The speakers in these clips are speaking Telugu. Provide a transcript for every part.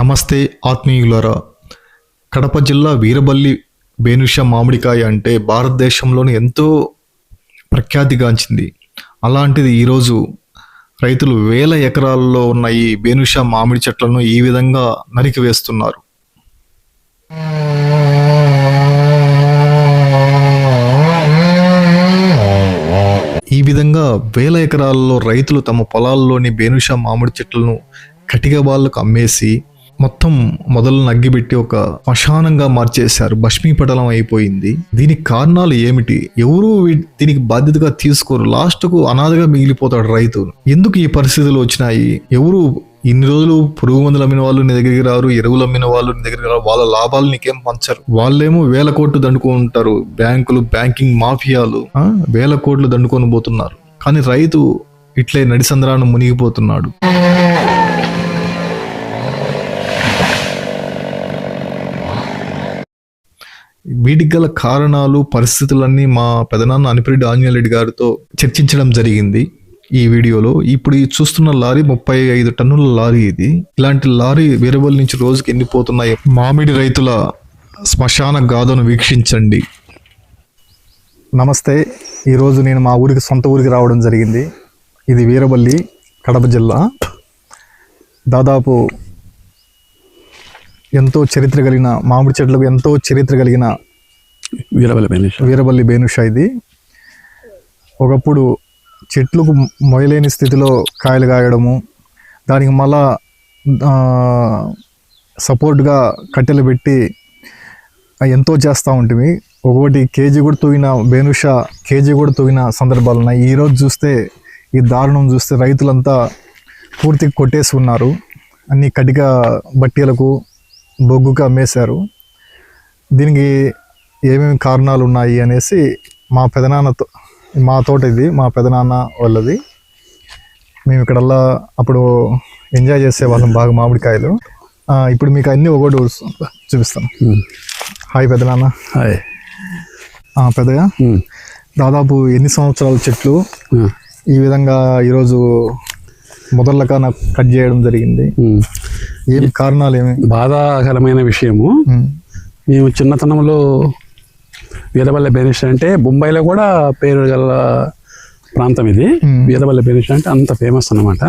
నమస్తే ఆత్మీయులారా. కడప జిల్లా వీరబల్లి బేనుష మామిడికాయ అంటే భారతదేశంలోని ఎంతో ప్రఖ్యాతిగాంచింది. అలాంటిది ఈరోజు రైతులు వేల ఎకరాల్లో ఉన్న ఈ బేనుష మామిడి చెట్లను ఈ విధంగా నరికివేస్తున్నారు. ఈ విధంగా వేల ఎకరాల్లో రైతులు తమ పొలాల్లోని బేనుష మామిడి చెట్లను కటిక బాళ్ళకు అమ్మేసి మొత్తం మొదలను అగ్గిపెట్టి ఒక శ్మశానంగా మార్చేశారు. భస్మీపటలం అయిపోయింది. దీనికి కారణాలు ఏమిటి? ఎవరు దీనికి బాధ్యతగా తీసుకోరు. లాస్ట్కు అనాథగా మిగిలిపోతాడు రైతు. ఎందుకు ఈ పరిస్థితులు వచ్చినాయి? ఎవరు ఇన్ని రోజులు పురుగు మందులు అమ్మిన వాళ్ళు నీ దగ్గరికి రారు, ఎరువులు అమ్మిన వాళ్ళు నీ దగ్గరికి రారు, వాళ్ళ లాభాలు నీకేం పంచరు. వాళ్ళేమో వేల కోట్లు దండుకుంటారు. బ్యాంకింగ్ మాఫియాలు వేల కోట్లు దండుకొని పోతున్నారు. కానీ రైతు ఇట్లే నడిసంద్రాన్ని మునిగిపోతున్నాడు. వీటికి గల కారణాలు, పరిస్థితులన్నీ మా పెదనాన్న అనిపిరెడ్డి ఆంజనేయ రెడ్డి గారితో చర్చించడం జరిగింది ఈ వీడియోలో. ఇప్పుడు చూస్తున్న లారీ 35 టన్నుల లారీ ఇది. ఇలాంటి లారీ వీరబల్లి నుంచి రోజుకి ఎన్ని పోతున్నాయి? మామిడి రైతుల శ్మశాన గాథను వీక్షించండి. నమస్తే. ఈరోజు నేను మా సొంత ఊరికి రావడం జరిగింది. ఇది వీరబల్లి, కడప జిల్లా. దాదాపు ఎంతో చరిత్ర కలిగిన మామిడి చెట్లకు ఎంతో చరిత్ర కలిగిన వీరబల్లి బేనుష ఇది. ఒకప్పుడు చెట్లకు మొయలేని స్థితిలో కాయలు కాయడము, దానికి మళ్ళా సపోర్ట్గా కట్టెలు పెట్టి ఎంతో చేస్తూ ఉంటుంది. ఒకటి కేజీ కూడా తూగిన బేనుష కేజీ కూడా తూగిన సందర్భాలు ఉన్నాయి. ఈరోజు చూస్తే ఈ దారుణం చూస్తే రైతులంతా పూర్తిగా కొట్టేసి ఉన్నారు. అన్ని కటిక బట్టీలకు బొగ్గుగా అమ్మేశారు. దీనికి ఏమేమి కారణాలు ఉన్నాయి అనేసి మా పెదనాన్నతో, మా తోట ఇది మా పెదనాన్న వాళ్ళది. మేము ఇక్కడల్లా అప్పుడు ఎంజాయ్ చేసేవాళ్ళం బాగా మామిడికాయలు. ఇప్పుడు మీకు అన్నీ ఒకటి చూపిస్తాను. హాయ్ పెదనాన్న. హాయ్. పెద్దగా దాదాపు ఎన్ని సంవత్సరాల చెట్లు ఈ విధంగా ఈరోజు మొదళ్ళక నాకు కట్ చేయడం జరిగింది. ఏమి కారణాలు? ఏమి బాధాకరమైన విషయము. మేము చిన్నతనంలో వీరబల్లి బేనుష అంటే బొంబాయిలో కూడా పేరు గల ప్రాంతం ఇది. వీరబల్లి బేనుష అంటే అంత ఫేమస్ అన్నమాట.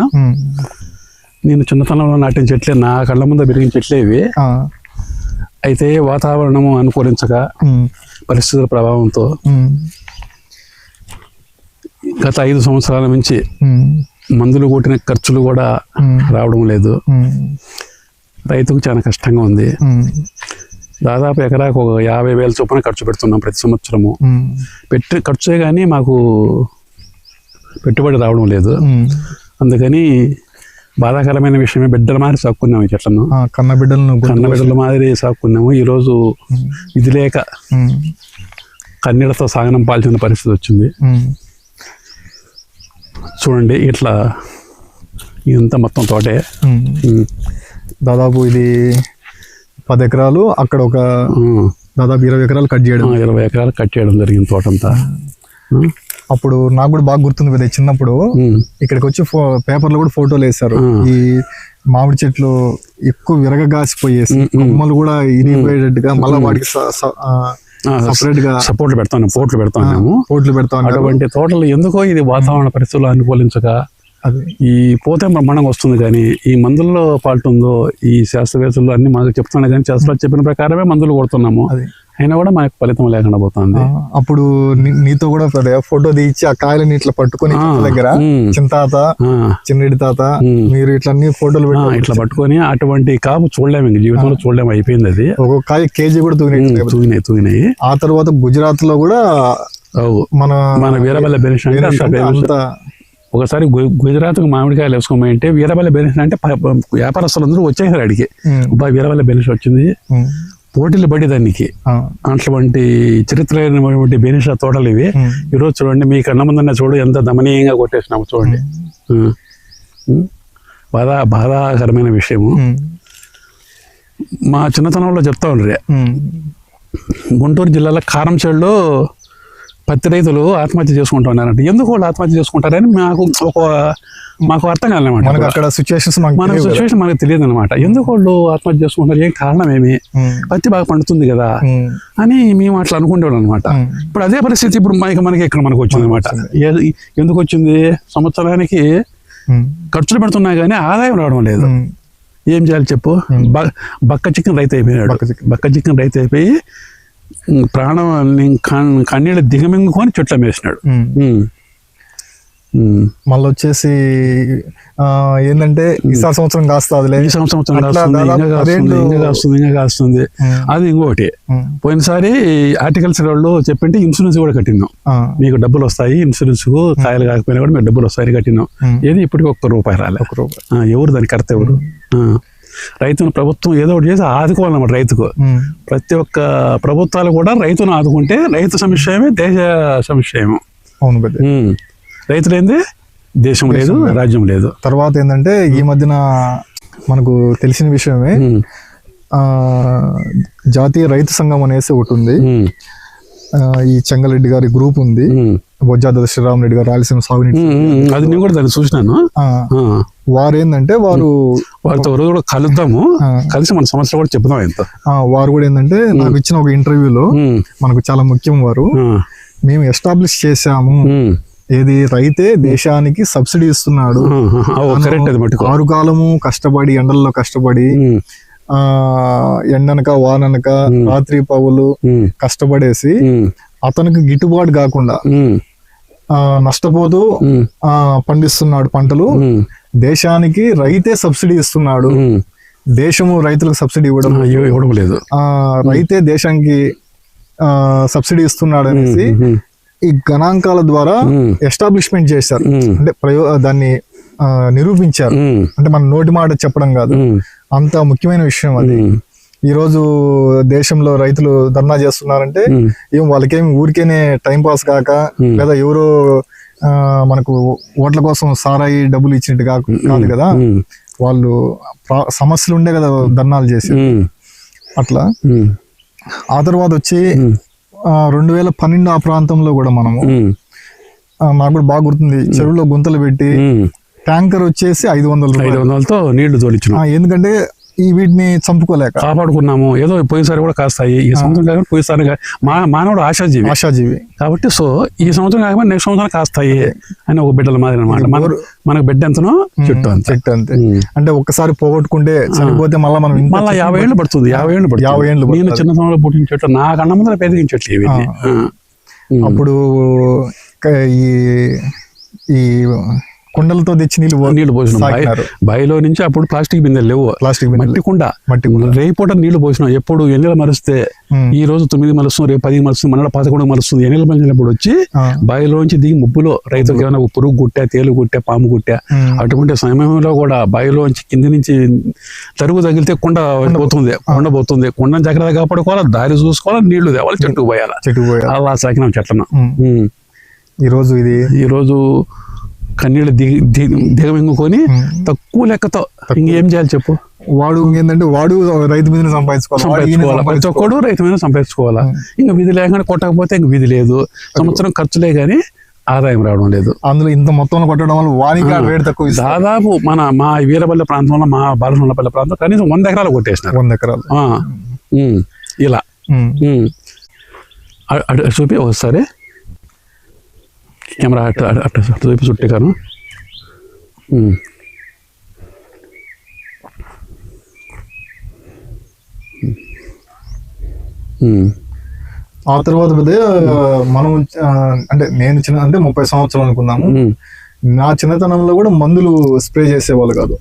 నేను చిన్నతనంలో నాటిన చెట్లే, నా కళ్ళ ముందు పెరిగిన చెట్లే ఇవి. అయితే వాతావరణము అనుకూలించక పరిస్థితుల ప్రభావంతో గత 5 సంవత్సరాల నుంచి మందులు కొట్టిన ఖర్చులు కూడా రావడం లేదు. రైతుకు చాలా కష్టంగా ఉంది. దాదాపు ఎకరాకు ఒక 50,000 చొప్పున ఖర్చు పెడుతున్నాం ప్రతి సంవత్సరము. ఖర్చే కానీ మాకు పెట్టుబడి రావడం లేదు. అందుకని బాధాకరమైన విషయమే. బిడ్డల మాదిరి సాక్కున్నాము ఈ చెట్లను. కన్నబిడ్డల మాదిరి సాక్కున్నాము. ఈరోజు ఇది లేక కన్నీళ్లతో సాగనం పాల్చిన పరిస్థితి వచ్చింది. చూడండి, ఇట్లా ఇదంతా మొత్తం తోటే. దాదాపు ఇది 10 ఎకరాలు, అక్కడ ఒక దాదాపు 20 ఎకరాలు కట్ చేయడం. 20 ఎకరాలు కట్ చేయడం జరిగింది తోటంతా. అప్పుడు నాకు కూడా బాగా గుర్తుంది కదా, చిన్నప్పుడు ఇక్కడికి వచ్చి పేపర్లో కూడా ఫోటోలు వేశారు. ఈ మామిడి చెట్లు ఎక్కువ విరగగాసిపోయేసి కొమ్మలు కూడా ఇరిగిపోయేటట్టుగా మళ్ళీ వాటికి సపరేట్ గా పోట్లు పెడతాము. అటువంటి తోటలు ఎందుకో ఇది వాతావరణ పరిస్థితులు అనుకూలించక ఈ పోతే బ్రహ్మాండంగా వస్తుంది. కానీ ఈ మందుల్లో ఫాల్ట్ ఉందో ఈ శాస్త్రవేత్తలు అన్ని మాకు చెప్తున్నాయి. కానీ శాస్త్రాలు చెప్పిన ప్రకారమే మందులు కొడుతున్నాము. అయినా కూడా మనకు ఫలితం లేకుండా పోతుంది. అప్పుడు నీతో కూడా ఫోటో తీయించి ఆ కాయలని ఇట్లా పట్టుకొని దగ్గర చింతాత, చిన్నడి తాత, మీరు ఇట్లా ఫోటోలు ఇట్లా పట్టుకొని అటువంటి కాపు చూడలేము, ఇంక జీవితంలో చూడలేము. అయిపోయింది అది. ఒక కాయ కేజీ కూడా తూగినాయి. ఆ తర్వాత గుజరాత్ లో కూడా మన వీరబల్లి బేనుష అంత ఒకసారి గుజరాత్కు మామిడికాయలు వేసుకోమంటే వీరబల్లి బేనుష అంటే వ్యాపారస్తులు అందరూ వచ్చేసారు అడిగి. వీరబల్లి బేనుష వచ్చింది, పోటీలు పడి దానికి. అటువంటి చరిత్ర అయినటువంటి బేనుష తోటలు ఇవి. ఈరోజు చూడండి, మీ కన్న ముందన్న చూడు ఎంత దమనీయంగా కొట్టేసినాము. చూడండి, బాధాకరమైన విషయము. మా చిన్నతనంలో చెప్తా ఉండ్రే, గుంటూరు జిల్లాలో కారంచేడులో పత్తి రైతులు ఆత్మహత్య చేసుకుంటున్నారంట. ఎందుకు వాళ్ళు ఆత్మహత్య చేసుకుంటారని మాకు అర్థం కాదనమాట. మనకు అక్కడ సిచ్యువేషన్స్ మన సిచ్యువేషన్ మనకు తెలియదు అనమాట. ఎందుకు వాళ్ళు ఆత్మహత్య చేసుకుంటారు, ఏం కారణం ఏమి, పత్తి బాగా పండుతుంది కదా అని మేము అట్లా అనుకునేవాళ్ళం అనమాట. ఇప్పుడు అదే పరిస్థితి ఇప్పుడు మనకి ఇక్కడ మనకు వచ్చింది అనమాట. ఎందుకు వచ్చింది, సంవత్సరానికి ఖర్చులు పెడుతున్నా కానీ ఆదాయం రావడం లేదు. ఏం చేయాలి చెప్పు. బక్క చికెన్ రైతు అయిపోయినాడు. బక్క చికెన్ రైతు అయిపోయి ప్రాణం కన్నీళ్ళు దిగమింగుకొని చెట్లు అమ్మేసినాడు. మళ్ళీ వచ్చేసి ఏంటంటే ఈసారి సంవత్సరం కాస్తుంది, ఈ సంవత్సరం ఇంకా కాస్తుంది. అది ఇంకోటి, పోయినసారి హార్టికల్చర్ వాళ్ళు చెప్పింటే ఇన్సూరెన్స్ కూడా కట్టినాం, మీకు డబ్బులు వస్తాయి, ఇన్సూరెన్స్ కాయలు కాకపోయినా కూడా మీకు డబ్బులు వస్తాయని కట్టినాం. ఏది ఇప్పటికి ₹1 రాలే. ఎవరు దాని కర్త ఎవరు? రైతును ప్రభుత్వం ఏదో ఒకటి చేసి ఆదుకోవాలన్నమాట. రైతుకు ప్రతి ఒక్క ప్రభుత్వాలు కూడా రైతును ఆదుకుంటే రైతు సంక్షేమే దేశ సంక్షేమం. అవును, రైతు లేనిదే దేశం లేదు, రాజ్యం లేదు. తర్వాత ఏంటంటే ఈ మధ్యన మనకు తెలిసిన విషయమే, జాతీయ రైతు సంఘం అనేసి ఒకటి ఉంది. ఈ చెంగలరెడ్డి గారి గ్రూప్ ఉంది, బొజ్జా శ్రీరామ్ రెడ్డి గారు రాయలసీమ సాగునీటి, అది నేను కూడా దాన్ని చూసినాను. వారు ఏంటంటే వారితో కూడా కలుద్దాము, కలిసి మన సమస్యలు కూడా చెప్దాం. ఎంత వారు కూడా ఏంటంటే నాకు ఇచ్చిన ఒక ఇంటర్వ్యూలో మనకు చాలా ముఖ్యం, వారు మేము ఎస్టాబ్లిష్ చేశాము ఏది, రైతే దేశానికి సబ్సిడీ ఇస్తున్నాడు. 6 కాలము కష్టపడి ఎండల్లో కష్టపడి ఎండనక వాననక రాత్రి పగులు కష్టపడేసి అతనికి గిట్టుబాటు కాకుండా నష్టపోతూ పండిస్తున్నాడు పంటలు. దేశానికి రైతే సబ్సిడీ ఇస్తున్నాడు, దేశము రైతులకు సబ్సిడీ ఇవ్వడం లేదు, రైతే దేశానికి సబ్సిడీ ఇస్తున్నాడు అనేసి ఈ గణాంకాల ద్వారా ఎస్టాబ్లిష్మెంట్ చేశారు. అంటే దాన్ని నిరూపించారు. అంటే మన నోటి మాట చెప్పడం కాదు, అంత ముఖ్యమైన విషయం అది. ఈ రోజు దేశంలో రైతులు ధర్నా చేస్తున్నారంటే ఏం వాళ్ళకేం ఊరికేనే టైం పాస్ కాక, లేదా ఎవరో మనకు ఓట్ల కోసం సారాయి డబ్బులు ఇచ్చినట్టు కాదు కదా, వాళ్ళు సమస్యలు ఉండే కదా ధర్నాలు చేసి. అట్లా ఆ తర్వాత వచ్చి 2012 ఆ ప్రాంతంలో కూడా మనము, నాకు కూడా బాగా గుర్తుంది, చెరువులో గుంతలు పెట్టి ట్యాంకర్ వచ్చేసి 500 నీళ్లు తోలించు. ఎందుకంటే వీటిని చంపుకోలేక కాపాడుకున్నాము. ఏదో పోయినసారి కూడా కాస్తాయి, ఈ సంవత్సరం కాకపోతే పోయినసారి మానవుడు ఆశాజీవి కాబట్టి సో ఈ సంవత్సరం కాకపోతే నెక్స్ట్ సంవత్సరం కాస్తాయి అని ఒక బిడ్డల మాదిరి అనమాట. మనకు బిడ్డ ఎంతనో చెట్టు అంతే. అంటే ఒక్కసారి పోగొట్టుకుంటే చనిపోతే మళ్ళీ మనం 50 ఏళ్ళు పడుతుంది. 50 ఏళ్ళు నేను చిన్నతనంలో పుట్టిన చెట్లు, నా కన్న ముందర పెరిగిన చెట్లు ఇవి. అప్పుడు ఈ కుండలతో తెచ్చి నీళ్లు పోసినాం బావిలో నుంచి. అప్పుడు ప్లాస్టిక్ బిందెలు లేవు, మట్టి కుండ రేపూట నీళ్లు పోసినాం. ఎప్పుడు ఎన్నెల మరుస్తే ఈ రోజు 9 మలుస్తుంది, రేపు 10 మలుస్తుంది, మన 11 మలుస్తుంది. ఎన్నెల మలిచినప్పుడు వచ్చి బావిలోంచి దిగి ముప్పులో రైతులకు ఏమైనా పురుగు గుట్టా, తేలు గుట్టా, పాము గుట్టా అటువంటి సమయంలో కూడా బావిలోంచి కింది నుంచి తరుగు తగిలితే కుండ పోతుంది. కుండను జాగ్రత్తగా కాపాడుకోవాలా, దారి చూసుకోవాలా, నీళ్లు తేవాలి, చెట్టుకు పోయాలా. అలా సాకినాం చెట్లను. ఈ రోజు కన్నీళ్ళు దిగమింగుకొని తక్కువ లెక్కతో ఇంకేం చేయాలి చెప్పు. వాడు రైతు మీద సంపాదించుకోవాలి, ప్రతి ఒక్కడు రైతు మీద సంపాదించుకోవాలా. ఇంకా విధి లేకుండా కొట్టకపోతే ఇంక విధి లేదు. సంవత్సరం ఖర్చులే కానీ ఆదాయం రావడం లేదు. అందులో ఇంత మొత్తంలో కొట్టడం వల్ల వానికి రేటు తక్కువ. దాదాపు మా వీరపల్లి ప్రాంతంలో, మా బాలనపల్లి ప్రాంతం కనీసం 100 ఎకరాలు కొట్టేసినారు. 100 ఎకరాలు ఇలా చూపి ఒకసారి కెమెరా అట్ట చూపి చుట్టికాను. ఆ తర్వాత మనం అంటే నేను అంటే 30 సంవత్సరాలు అనుకున్నాము. నా చిన్నతనంలో కూడా మందులు స్ప్రే చేసేవాళ్ళు కాదు.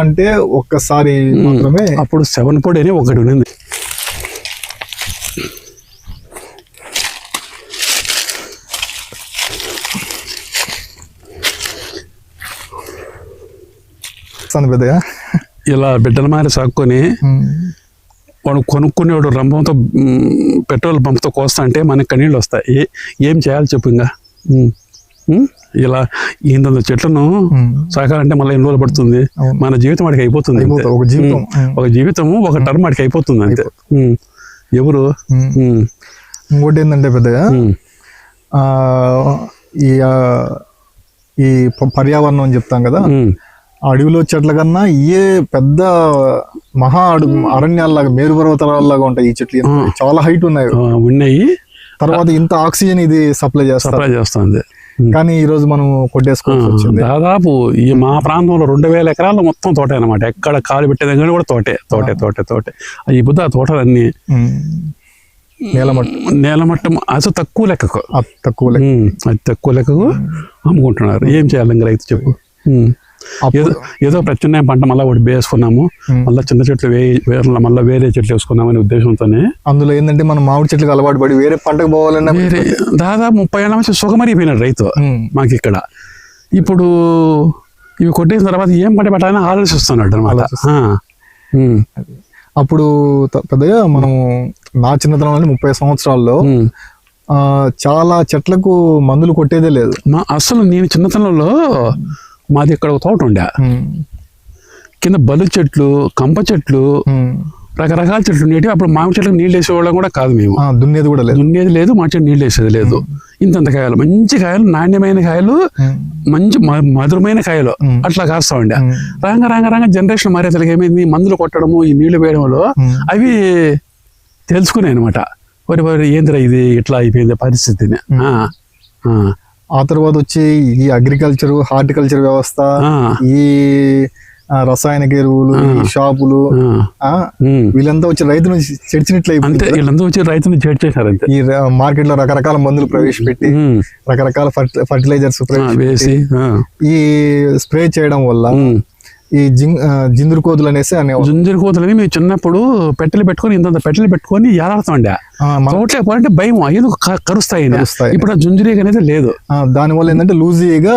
అంటే ఒక్కసారి మాత్రమే. అప్పుడు 7 పొడి అని ఒకటి ఉంది. పెద్దగా ఇలా బిడ్డల మారి సాక్కొని వాడు కొనుక్కునేవాడు రంభంతో పెట్రోల్ పంపుతో కోస్తా అంటే మనకి కన్నీళ్ళు వస్తాయి. ఏం చేయాలి చెప్పు. ఇంకా ఇలా ఇంత చెట్లను సాకాలంటే మళ్ళీ ఎన్ని రోజులు పడుతుంది. మన జీవితం వాడికి అయిపోతుంది. ఒక జీవితము ఒక టర్మ్ వాడికి అయిపోతుంది అంతే. ఎవరు ఇంకోటి ఏంటంటే పెద్దగా ఆ, ఈ ఆ, ఈ పర్యావరణం అని చెప్తాం కదా, అడవిలో చెట్ల కన్నా ఏ పెద్ద మహా అరణ్యాల్లాగా మేరు పర్వతాలలాగా ఉంటాయి ఈ చెట్లు. చాలా హైట్ ఉన్నాయి. తర్వాత ఇంత ఆక్సిజన్ ఇది సప్లై చేస్తుంది. కానీ ఈ రోజు మనం కొట్టేసుకోవాల్సి వచ్చింది. దాదాపు ఈ మా ప్రాంతంలో 2000 ఎకరాలు మొత్తం తోటే అనమాట. ఎక్కడ కాలు పెట్టే దగ్గర కూడా తోటే. ఈ బుద్ధ తోటలన్నీ నేలమట్టం అసలు తక్కువ లెక్కకు అతి తక్కువ లెక్కకు అమ్ముకుంటున్నారు. ఏం చేయాలి ఇంకా రైతు చెప్పు. ఏదో ప్రత్యున్నాయం పంట మళ్ళీ ఒకటి వేసుకున్నాము, మళ్ళీ చిన్న చెట్లు మళ్ళీ వేరే చెట్లు వేసుకున్నామనే ఉద్దేశంతోనే. అందులో ఏంటంటే మనం మామిడి చెట్లకు అలవాటు పడి వేరే పంటకు పోవాలన్నా దాదాపు 30 ఏళ్ళ నుంచి సుఖమరిపోయినాడు రైతు మాకు ఇక్కడ. ఇప్పుడు ఇవి కొట్టేసిన తర్వాత ఏం పంట పెట్టాలని ఆలోచిస్తున్నాడు అనమాట. అప్పుడు పెద్దగా మనం నా చిన్నతనంలో 30 సంవత్సరాల్లో చాలా చెట్లకు మందులు కొట్టేదే లేదు. అసలు నేను చిన్నతనంలో మాది ఇక్కడ ఒక తోట ఉండే, కింద బలు చెట్లు, కంప చెట్లు, రకరకాల చెట్లు ఉండేవి. అప్పుడు మామిడి చెట్లకు నీళ్ళు వేసేవాళ్ళం కూడా కాదు మేము. దున్నేది లేదు, మా చెట్టు నీళ్ళు వేసేది లేదు. ఇంతంత కాయలు, మంచి కాయలు, నాణ్యమైన కాయలు, మంచి మధురమైన కాయలు అట్లా కాస్తా ఉండే. రాంగ జనరేషన్ మారేతలకి ఏమైంది, మందులు కొట్టడము, ఈ నీళ్లు వేయడంలో అవి తెలుసుకున్నాయి అనమాట. వరి ఏందిరా ఇది ఇట్లా అయిపోయింది పరిస్థితిని. ఆ తర్వాత వచ్చి ఈ అగ్రికల్చర్, హార్టికల్చర్ వ్యవస్థ, ఈ రసాయనిక ఎరువులు, ఈ షాపులు, వీళ్ళంతా వచ్చి రైతును చెడిచినట్లు అయిపోయింది. వీళ్ళంతా వచ్చి రైతును చెడిచేశారు. ఈ మార్కెట్ లో రకరకాల మందులు ప్రవేశపెట్టి, రకరకాల ఫర్టిలైజర్స్ వేసి, ఈ స్ప్రే చేయడం వల్ల ఈ జింజురు కోతులు అనేసి జింజురు కోతులని మేము చిన్నప్పుడు పెట్టెలు పెట్టుకొని ఇంత పెట్టెలు పెట్టుకొని ఏలాడుతుండే. తోటలే పోవాలంటే భయం, ఎందుకు కరుస్తాయి. ఇప్పుడు జుంజురీగ అనేది లేదు. దానివల్ల ఏంటంటే ఊజీగా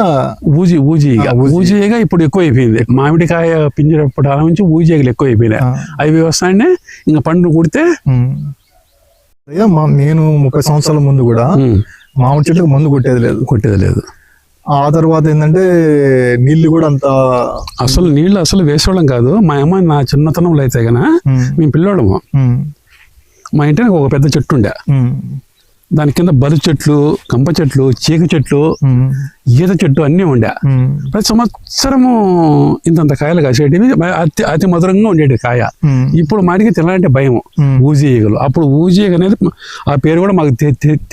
ఇప్పుడు ఎక్కువ అయిపోయింది. మామిడికాయ పింజరప్పటి నుంచి ఊజీగలు ఎక్కువ అయిపోయినాయి. అవి వస్తాయంటే ఇంకా పండు కుడితే. నేను 30 సంవత్సరాల ముందు కూడా మామిడి చెట్లకు మందు కొట్టేది లేదు. ఆ తర్వాత ఏంటంటే నీళ్లు కూడా అంత నీళ్లు అసలు వేసేవాళ్ళం కాదు. మా అమ్మ నా చిన్నతనంలో అయితే గన మేము పిల్లోళ్ళము, మా ఇంటికి ఒక పెద్ద చెట్టు ఉండే, దాని కింద బలు చెట్లు, కంప చెట్లు, చీక చెట్లు, ఈత చెట్టు అన్నీ ఉండే. ప్రతి సంవత్సరము ఇంతంత కాయలు కాసేటివి, అతి మధురంగా ఉండేది కాయ. ఇప్పుడు మాటికి తినాలంటే భయం, ఊజీగలు. అప్పుడు ఊజీగ అనేది ఆ పేరు కూడా మాకు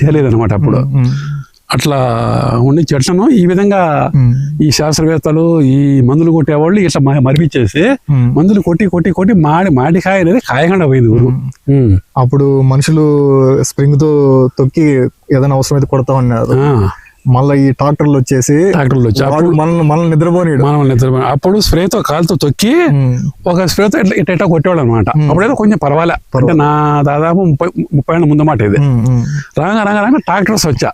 తెలియదు అనమాట. అప్పుడు అట్లా ఉండే చెట్లను ఈ విధంగా ఈ శాస్త్రవేత్తలు, ఈ మందులు కొట్టేవాళ్ళు ఇట్లా మరిపించేసి మందులు కొట్టి మాడికాయ అనేది కాయకుండా పోయింది. అప్పుడు మనుషులు స్ప్రింగ్ తో తొక్కి ఏదైనా అవసరమైతే కొడతా ఉన్నారు. మళ్ళీ ఈ ట్రాక్టర్లు వచ్చి మనల్ని నిద్రపోని అప్పుడు స్ప్రేతో కాలుతో తొక్కి ఒక స్ప్రేతో ఇట్లా కొట్టేవాళ్ళు అనమాట. అప్పుడైతే కొంచెం పర్వాలే. అంటే నా దాదాపు 30 ఏళ్ళ ముందు మాట ఇది. రాగా ట్రాక్టర్స్ వచ్చా.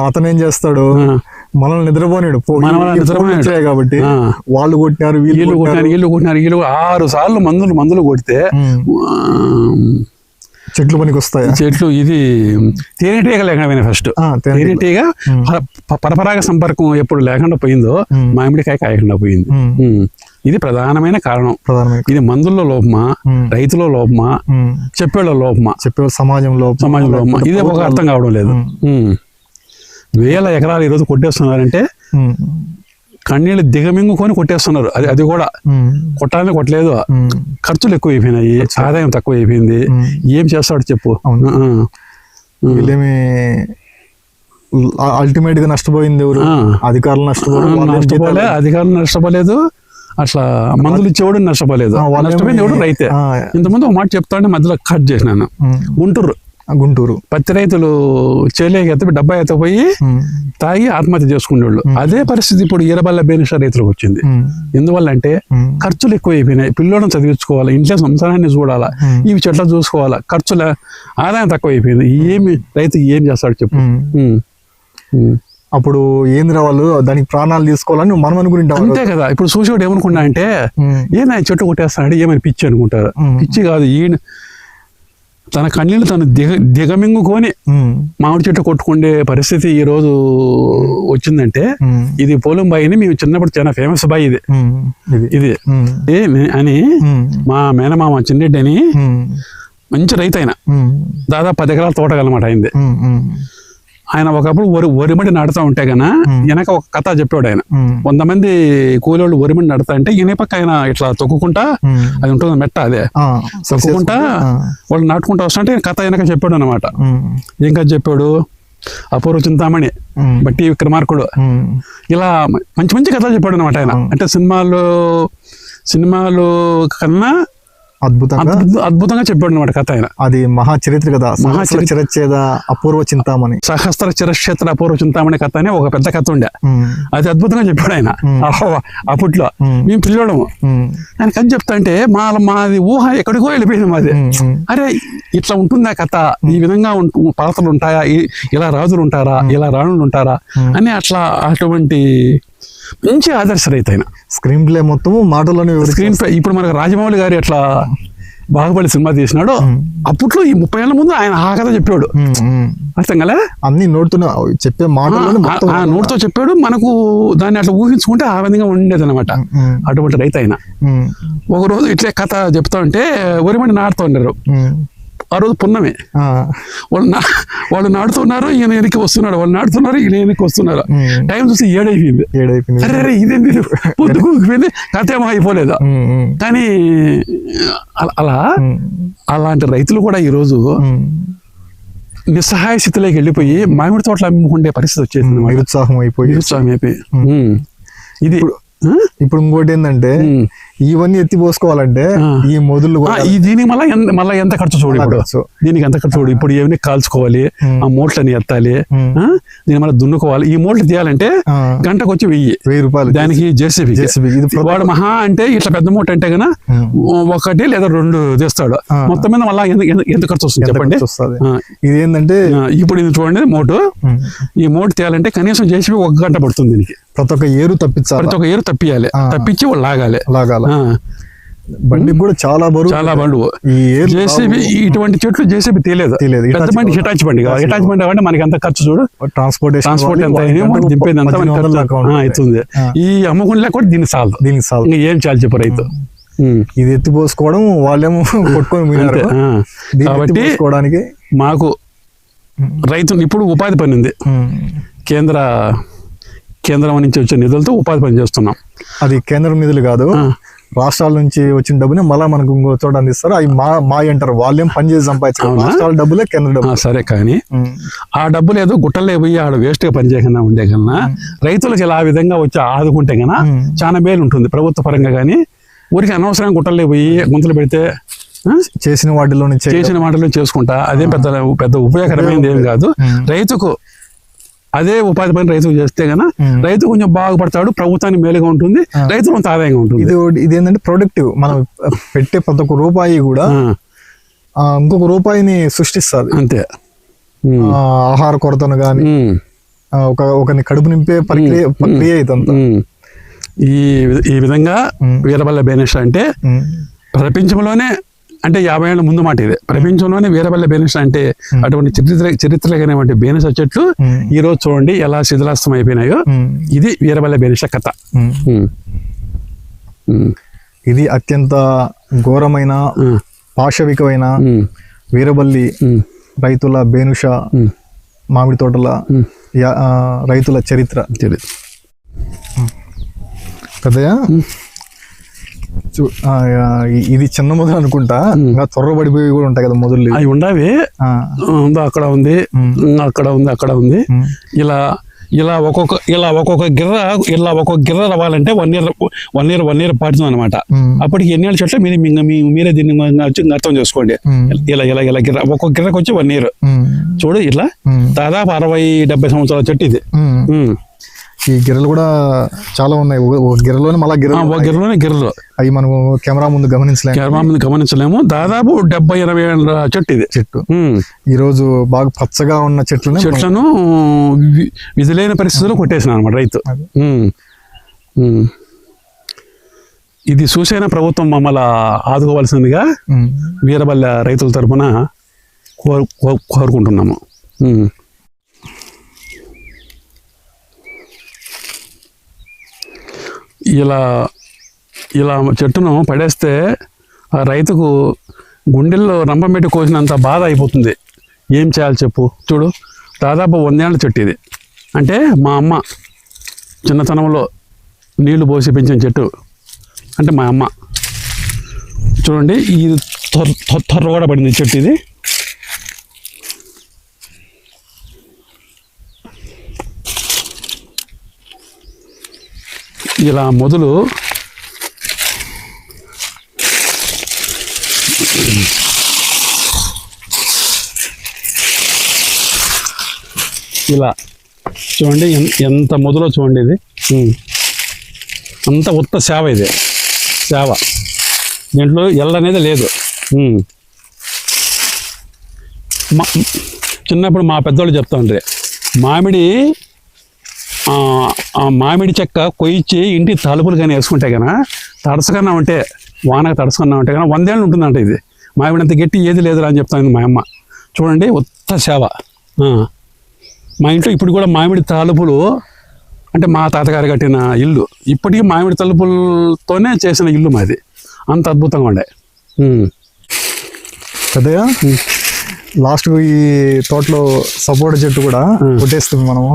అతను ఏం చేస్తాడు, మనల్ని నిద్రపోయాడు కాబట్టి వాళ్ళు కొట్టినారు, వీళ్ళు కొట్టినారు. 6 సార్లు మందులు కొడితే చెట్లు పనికి వస్తాయి. చెట్లు ఇది తేనెటీగ లేకుండా ఫస్ట్ తేనెటీగ పరపరాగ సంపర్కం ఎప్పుడు లేకుండా పోయిందో మామిడికాయ కాయకుండా పోయింది. ఇది ప్రధానమైన కారణం. ఇది మందుల్లో లోపమా, రైతులో లోపమా, చెప్పేళ్ళ లోపమా, సమాజం లోపమా, ఇదే ఒక అర్థం కావడం లేదు. 1000 ఎకరాలు ఈరోజు కొట్టేస్తున్నారంటే కన్నీళ్ళు దిగమింగుకొని కొట్టేస్తున్నారు. అది కూడా కొట్టాలని కొట్టలేదు. ఖర్చులు ఎక్కువ అయిపోయినాయి, ఆదాయం తక్కువ అయిపోయింది. ఏం చేస్తాడు చెప్పు. అల్టిమేట్ గా నష్టపోయింది ఎవరు? అధికారులు నష్టపోలేదు. అట్లా మందులు ఇచ్చేవాడు నష్టపోలేదు. నష్టపోయింది ఎవడు? రైతే. ఇంతకుముందు ఒక మాట చెప్తాంటే మధ్యలో కట్ చేసినాను. గుంటూరు పత్తి రైతులు చేలేకి ఎత్తపోయి డబ్బా ఎత్తపోయి తాగి ఆత్మహత్య చేసుకునేవాళ్ళు. అదే పరిస్థితి ఇప్పుడు ఈరబల్ల బేనిష రైతులకు వచ్చింది. ఎందువల్ల అంటే ఖర్చులు ఎక్కువ అయిపోయినాయి. పిల్లోడని చదివించుకోవాలి, ఇంట్లో సంసారాన్ని చూడాలా, ఇవి చెట్ల చూసుకోవాలా, ఖర్చుల ఆదాయం తక్కువ అయిపోయింది. రైతు ఏం చేస్తాడు చెప్పు. అప్పుడు ఏంది వాళ్ళు దానికి ప్రాణాలు తీసుకోవాలని మనం అనుకుంటాం. అంతే కదా. ఇప్పుడు చూసేవాడు ఏమనుకున్నా అంటే ఏమైనా చెట్టు కొట్టేస్తాడు, ఏమైనా పిచ్చి అనుకుంటారు. పిచ్చి కాదు, ఈయన తన కన్నీళ్ళు తను దిగమింగుకొని మామిడి చెట్టు కొట్టుకునే పరిస్థితి ఈ రోజు వచ్చిందంటే ఇది పోలం బాయి అని మేము చిన్నప్పుడు చాలా ఫేమస్ బాయి ఇది అని మా మేనమామ చిన్నెడ్డి అని మంచి రైతు అయిన దాదాపు 10 ఎకరాల తోటగలమాట అయింది. ఆయన ఒకప్పుడు వరిమడి నడుతూ ఉంటే గన వెనక ఒక కథ చెప్పాడు ఆయన. 100 మంది కూలోళ్ళు వరిమడి నడుతా అంటే ఈయన పక్క ఆయన ఇట్లా తొక్కుకుంటా అది ఉంటుంది మెట్ట, అదే తొక్కుకుంటా వాళ్ళు నాటుకుంటా వస్తుంటే కథ వెనక చెప్పాడు అనమాట. ఏం కథ చెప్పాడు? అపూర్వ చింతామణి, బట్టి విక్రమార్కుడు, ఇలా మంచి మంచి కథలు చెప్పాడు అనమాట ఆయన. అంటే సినిమాలు కన్నా అద్భుతంగా చెప్పాడు అనమాట కథ ఆయన. అది మహాచరిత్ర కదా, చిరచ్ఛేద అపూర్వ చింతామణి, సహస్ర చిరక్షేత్ర అపూర్వ చింతామణి కథ అని ఒక పెద్ద కథ ఉండే, అది అద్భుతంగా చెప్పాడు ఆయన అప్పట్లో. మేము పిల్లడము ఆయన కథ చెప్తా అంటే మాది ఊహ ఎక్కడికో వెళ్ళిపోయింది మాది. అరే ఇట్లా ఉంటుందా కథ, ఈ విధంగా పాత్రలు ఉంటాయా, ఇలా రాజులు ఉంటారా, ఇలా రాణులు ఉంటారా అని అటువంటి మంచి ఆదర్శ రైతు ఆయన. స్క్రీన్ ప్లే మొత్తం మాటలోనే స్క్రీన్ ప్లే. ఇప్పుడు మనకు రాజమౌళి గారు ఎట్లా బాహుబలి సినిమా తీసినాడు, అప్పట్లో ఈ 30 ఏళ్ళ ముందు ఆయన ఆ కథ చెప్పాడు. అర్థం కదా, అన్ని చెప్పే మాటలు నోటితో చెప్పాడు. మనకు దాన్ని అట్లా ఊహించుకుంటే ఆ విధంగా ఉండేది అనమాట. అటువంటి రైతు ఆయన. ఒకరోజు ఇట్లే కథ చెప్తా ఉంటే వరిమడి నాటుతూ ఉన్నారు. ఆ రోజు పున్నమే, వాళ్ళు నాడుతున్నారు, ఈయన వెనక్కి వస్తున్నాడు, వాళ్ళు నాడుతున్నారు, ఈయన వెనక్కి వస్తున్నారు. టైం చూసి 7 అయిపోయింది. అరే ఇదేంటి పొద్దుకుపోయింది, కథ ఏమో అయిపోలేదు. కానీ అలాంటి రైతులు కూడా ఈరోజు నిస్సహాయ స్థితిలోకి వెళ్ళిపోయి మామిడి తోటలు అమ్ముకుండే పరిస్థితి వచ్చేసింది. నిరుత్సాహం అయిపోయి ఇది ఇప్పుడు ఇంకోటి ఏంటంటే ఇవన్నీ ఎత్తిపోసుకోవాలంటే ఈ మొదలు దీనికి మళ్ళీ ఎంత ఖర్చు చూడు, ఇప్పుడు దీనికి ఎంత ఖర్చు చూడు. ఇప్పుడు ఇవన్నీ కాల్చుకోవాలి, ఆ మూటలని ఎత్తాలి, దీని మళ్ళీ దున్నుకోవాలి. ఈ మూటలు తీయాలంటే గంటకు వచ్చి 1000 రూపాయలు. దానికి జేసీబీ వాడు మహా అంటే ఇట్లా పెద్ద మూట అంటే గన 1 లేదా 2 తీస్తాడు. మొత్తం మీద మళ్ళీ ఎంత ఖర్చు వస్తుంది చెప్పండి. ఇది ఏంటంటే ఇప్పుడు ఇది చూడండి మోటు, ఈ మోటు తీయాలంటే కనీసం జేసీబీ 1 గంట పడుతుంది. దీనికి ప్రతి ఒక్క ఏరు తప్పియాలి, తప్పించి వాళ్ళు లాగాలి. బండికి కూడా చాలా బరువు. జేసీబీ ఇటువంటి చెట్లు జేసీబీ తెలియదు. పెద్ద బండి హిటాచ్ బండి అంటే మనకి ఎంత ఖర్చు చూడు, ట్రాన్స్పోర్ట్ ఎంత దింపేది అంతా అవుతుంది. ఈ అమ్ముకునే కూడా దీనికి సాలదు. ఏం చాలు చెప్పు రైతు. ఇది ఎత్తిపోసుకోవడం వాళ్ళేమో కొట్టుకొని కాబట్టి మాకు రైతు ఇప్పుడు ఉపాధి పని ఉంది. కేంద్రం నుంచి వచ్చే నిధులతో ఉపాధి పని చేస్తున్నాం. అది కేంద్రం నిధులు కాదు, రాష్ట్రాల నుంచి వచ్చిన డబ్బుని మళ్ళీ మనకు ఇంకో చోట అందిస్తారు. అవి మా అంటారు, వాళ్ళేం పని చేసి సంపాదించారు. రాష్ట్రాల డబ్బులే కేంద్ర డబ్బులు. సరే, కానీ ఆ డబ్బులు ఏదో గుట్టలే పోయి ఆడ వేస్ట్ గా పని చేయకుండా ఉండే కన్నా రైతులకు ఇలా ఆ విధంగా వచ్చి ఆదుకుంటే కన్నా చాలా మేలు ఉంటుంది ప్రభుత్వ పరంగా. కానీ ఊరికి అనవసరంగా గుట్టలే పోయి గుంతలు పెడితే చేసిన వాటిలో చేసుకుంటా అదేం పెద్ద ఉపయోగకరమైనది ఏం కాదు. రైతుకు అదే ఉపాధి పని రైతుకు చేస్తే గన రైతు కొంచెం బాగుపడతాడు, ప్రభుత్వానికి మేలుగా ఉంటుంది, రైతు కొంత ఆదాయంగా ఉంటుంది. ఇది ఏంటంటే ప్రొడక్టివ్. మనం పెట్టే ప్రతి ఒక్క రూపాయి కూడా ఇంకొక రూపాయిని సృష్టిస్తుంది. అంతే. ఆహార కొరతను కానీ ఒకరిని కడుపు నింపే ప్రక్రియ అవుతుంది. ఈ విధంగా వీరబల్ల బేనేష అంటే ప్రపంచంలోనే అంటే 50 ఏళ్ళ ముందు మాట ఇది. ప్రపంచంలోనే వీరబల్ల బేనిస అంటే అటువంటి చరిత్ర కలిగినటువంటి బేనిస చెట్లు ఈ రోజు చూడండి ఎలా శిథిలాస్తం అయిపోయినాయో. ఇది వీరబల్ల బేనిస కథ. ఇది అత్యంత ఘోరమైన పాశవికమైన వీరబల్లి రైతుల బేనుష మామిడి తోటల రైతుల చరిత్ర. పెద్దయా ఇది చిన్న మొదలు అనుకుంటా, ఇంకా త్వరపడిపోయి కూడా ఉంటాయి కదా మొదలు. అవి ఉండవి, అక్కడ ఉంది, అక్కడ ఉంది. ఇలా ఒక్కొక్క గిర్ర రావాలంటే 1 ఇయర్ పడుతుంది అనమాట. అప్పటికి ఎన్ని ఏళ్ళ చెట్లు మీరే దీన్ని వచ్చి అర్థం చేసుకోండి. ఇలా గిర్ర ఒక్కొక్క గిర్రకు వచ్చి 1 ఇయర్ చూడు. ఇట్లా దాదాపు 60-70 సంవత్సరాల చెట్టు ఇది. ఈ గిర్రలు కూడా చాలా ఉన్నాయి. గిర్రలోనే గిర్రలు అవి మనం కెమెరా ముందు గమనించలేము. దాదాపు 70-80 ఏళ్ళ చెట్టు. ఈ రోజు బాగా పచ్చగా ఉన్న చెట్లను విధులైన పరిస్థితుల్లో కొట్టేసిన అనమాట రైతు. ఇది చూసైనా ప్రభుత్వం మమ్మల్ని ఆదుకోవాల్సిందిగా వీరబల్ల రైతుల తరఫున కోరుకుంటున్నాము. ఇలా చెట్టును పడేస్తే ఆ రైతుకు గుండెల్లో రంపం పెట్టి కోసినంత బాధ అయిపోతుంది. ఏం చేయాలి చెప్పు. చూడు, దాదాపు 100 ఏళ్ల చెట్టు ఇది. అంటే మా అమ్మ చిన్నతనంలో నీళ్లు పోసి పెంచిన చెట్టు అంటే మా అమ్మ. చూడండి ఇది త్వర కూడా పడింది చెట్టు ఇది. ఇలా మొదలు ఇలా చూడండి ఎంత మొదలో చూడండి ఇది. అంత ఉత్త సేవ ఇది, సేవ. దీంట్లో ఎల్ల అనేది లేదు. చిన్నప్పుడు మా పెద్దవాళ్ళు చెప్తా ఉంటే మామిడి చెక్క కొయ్యిచ్చి ఇంటి తలుపులు కానీ వేసుకుంటే కన్నా తడసకన్నా ఉంటే వానకు తడసకన్నా ఉంటే కానీ 100 ఏళ్ళు ఉంటుందంట ఇది. మామిడి అంత గట్టి ఏది లేదురా అని చెప్తాను మా అమ్మ. చూడండి ఉత్త సేవ. మా ఇంట్లో ఇప్పుడు కూడా మామిడి తలుపులు అంటే మా తాతగారు కట్టిన ఇల్లు ఇప్పటికీ మామిడి తలుపులతోనే చేసిన ఇల్లు మాది. అంత అద్భుతంగా ఉండే. పెద్దగా లాస్ట్ ఈ తోటలో సపోటా చెట్టు కూడా కొట్టేస్తుంది మనము.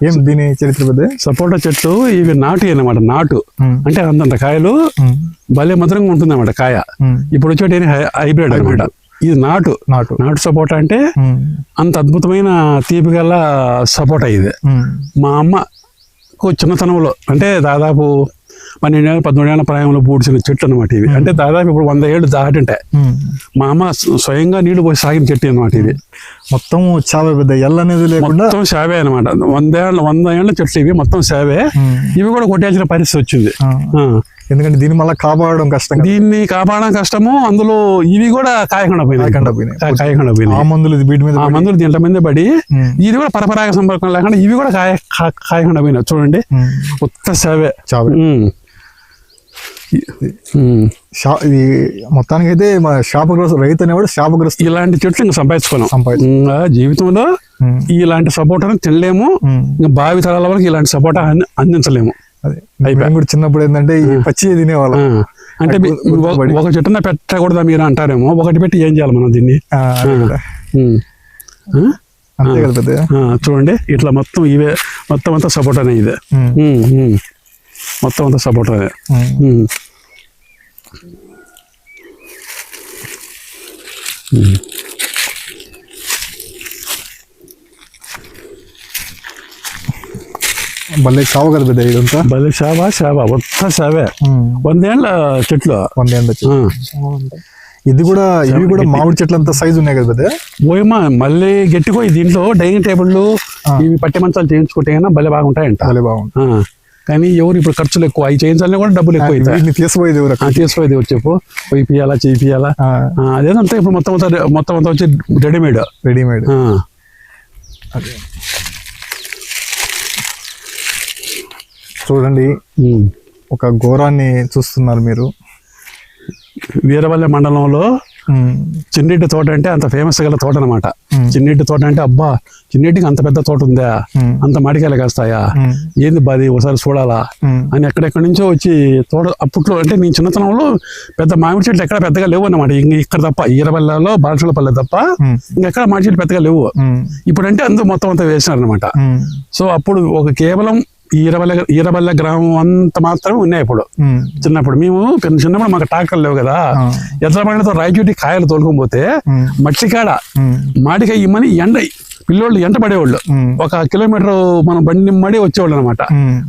ఏం దీని చరిత్ర పెద్ద? సపోటా చెట్టు ఇవి నాటు అన్నమాట. నాటు అంటే అంతంత కాయలు భలే మధురంగా ఉంటుంది అన్నమాట కాయ. ఇప్పుడు వచ్చేటి హైబ్రిడ్ అనమాట. ఇది నాటు నాటు నాటు సపోటా అంటే అంత అద్భుతమైన తీపి గల సపోటా ఇది. మా అమ్మకు చిన్నతనంలో అంటే దాదాపు 12 ఏళ్ళ 13 ఏళ్ళ ప్రాయంలో పూడ్చిన చెట్లు అనమాట ఇవి. అంటే దాదాపు ఇప్పుడు 100 ఏళ్ళు దాటింటాయి. మా అమ్మ స్వయంగా నీళ్లు పోసి సాగిన చెట్టు అనమాట ఇది. మొత్తం చావే పెద్ద ఎల్ల అనేది లేకుండా మొత్తం సేవే అనమాట. 100 ఏళ్ళ చెట్లు ఇవి మొత్తం సేవే. ఇవి కూడా కొట్టేయాల్సిన పరిస్థితి వచ్చింది. ఎందుకంటే దీన్ని మళ్ళీ కాపాడడం కష్టం. దీన్ని కాపాడడం కష్టము. అందులో ఇవి కూడా కాయకుండా పోయినాయి. ఆ మందులు వీటి మీద, ఆ మందులు దీంట్లో మీద పడి ఇది కూడా పరపరాగ సంపర్కం లేకుండా ఇవి కూడా కాయకుండా పోయినాయి. చూడండి ఉత్త సేవే. మొత్తానికి అయితే మా శాపగ్రస్త రైతు అనేవాడు శాపగ్రస్త. ఇలాంటి చెట్లు ఇంకా సంపాదించుకోలేము జీవితంలో. ఇలాంటి సపోటాను తినలేము. ఇంకా భావి తరాల వరకు ఇలాంటి సపోటా అందించలేము. కూడా చిన్నప్పుడు ఏంటంటే పచ్చి తినేవాళ్ళం. అంటే ఒక చెట్టున పెట్టకూడదా మీరు అంటారేమో. ఒకటి పెట్టి ఏం చేయాలి మనం దీన్ని? అంతే కదా పెద్ద. చూడండి ఇట్లా మొత్తం ఇవే, మొత్తం అంతా సపోటానే ఇదే. మొత్తం అంతా సపోటానే. భలే సావ కదా పెద్ద ఇదంతా. భలే సేవ ఉత్త సేవే. 100 ఏళ్ళ చెట్లు. 100 ఏళ్ళ చెట్లు. ఇది కూడా ఇవి కూడా మామిడి చెట్లు అంత సైజు ఉన్నాయి కదా పెద్ద. ఓయమ్మా మళ్ళీ గట్టిపోయి దీంట్లో డైనింగ్ టేబుల్లు ఇవి పట్టి మంచాలు చేయించుకుంటే అయినా భలే బాగుంటాయంట. భలే బాగుంటాయి. కానీ ఎవరు ఇప్పుడు ఖర్చులు ఎక్కువ. అవి చేయించాలని కూడా డబ్బులు ఎక్కువ అవుతాయి. తీసిపోయేది ఎవరు చెప్పు. పోయిపియాలా చేయిపియాలా అదేదంతా ఇప్పుడు మొత్తం అంతా వచ్చి రెడీమేడ్. చూడండి ఒక ఘోరాన్ని చూస్తున్నారు మీరు. వీరవల్లి మండలంలో చిన్నిటి తోట అంటే అంత ఫేమస్ గల తోట అనమాట. చిన్నిటి తోట అంటే అబ్బా చిన్నిటికి అంత పెద్ద తోట ఉందా, అంత మామిడికాయలు కాస్తాయా, ఏంది బాది ఒకసారి చూడాలా అని ఎక్కడెక్కడి నుంచో వచ్చి తోట. అప్పట్లో అంటే నేను చిన్నతనంలో పెద్ద మామిడి చెట్లు ఎక్కడ పెద్దగా లేవు అన్నమాట. ఇక్కడ తప్ప ఈరవల్లలో బాలచూలపల్లి తప్ప ఇంకెక్కడ మామిడి చెట్లు పెద్దగా లేవు. ఇప్పుడంటే అందరూ మొత్తం అంతా వేసినారు అనమాట. సో అప్పుడు ఒక కేవలం ఈరబల్లె గ్రామం అంత మాత్రమే ఉన్నాయి. ఇప్పుడు చిన్నప్పుడు చిన్నప్పుడు మాకు ట్రాక్టర్లు లేవు కదా. ఎద్దుల బండితో రాయచూటి కాయలు తోలుకోపోతే మట్టికాడ మాడికాయ ఇమ్మని పిల్లోళ్ళు ఎంట పడేవాళ్ళు. 1 కిలోమీటర్ మనం బండి నిమ్మడి వచ్చేవాళ్ళు అనమాట.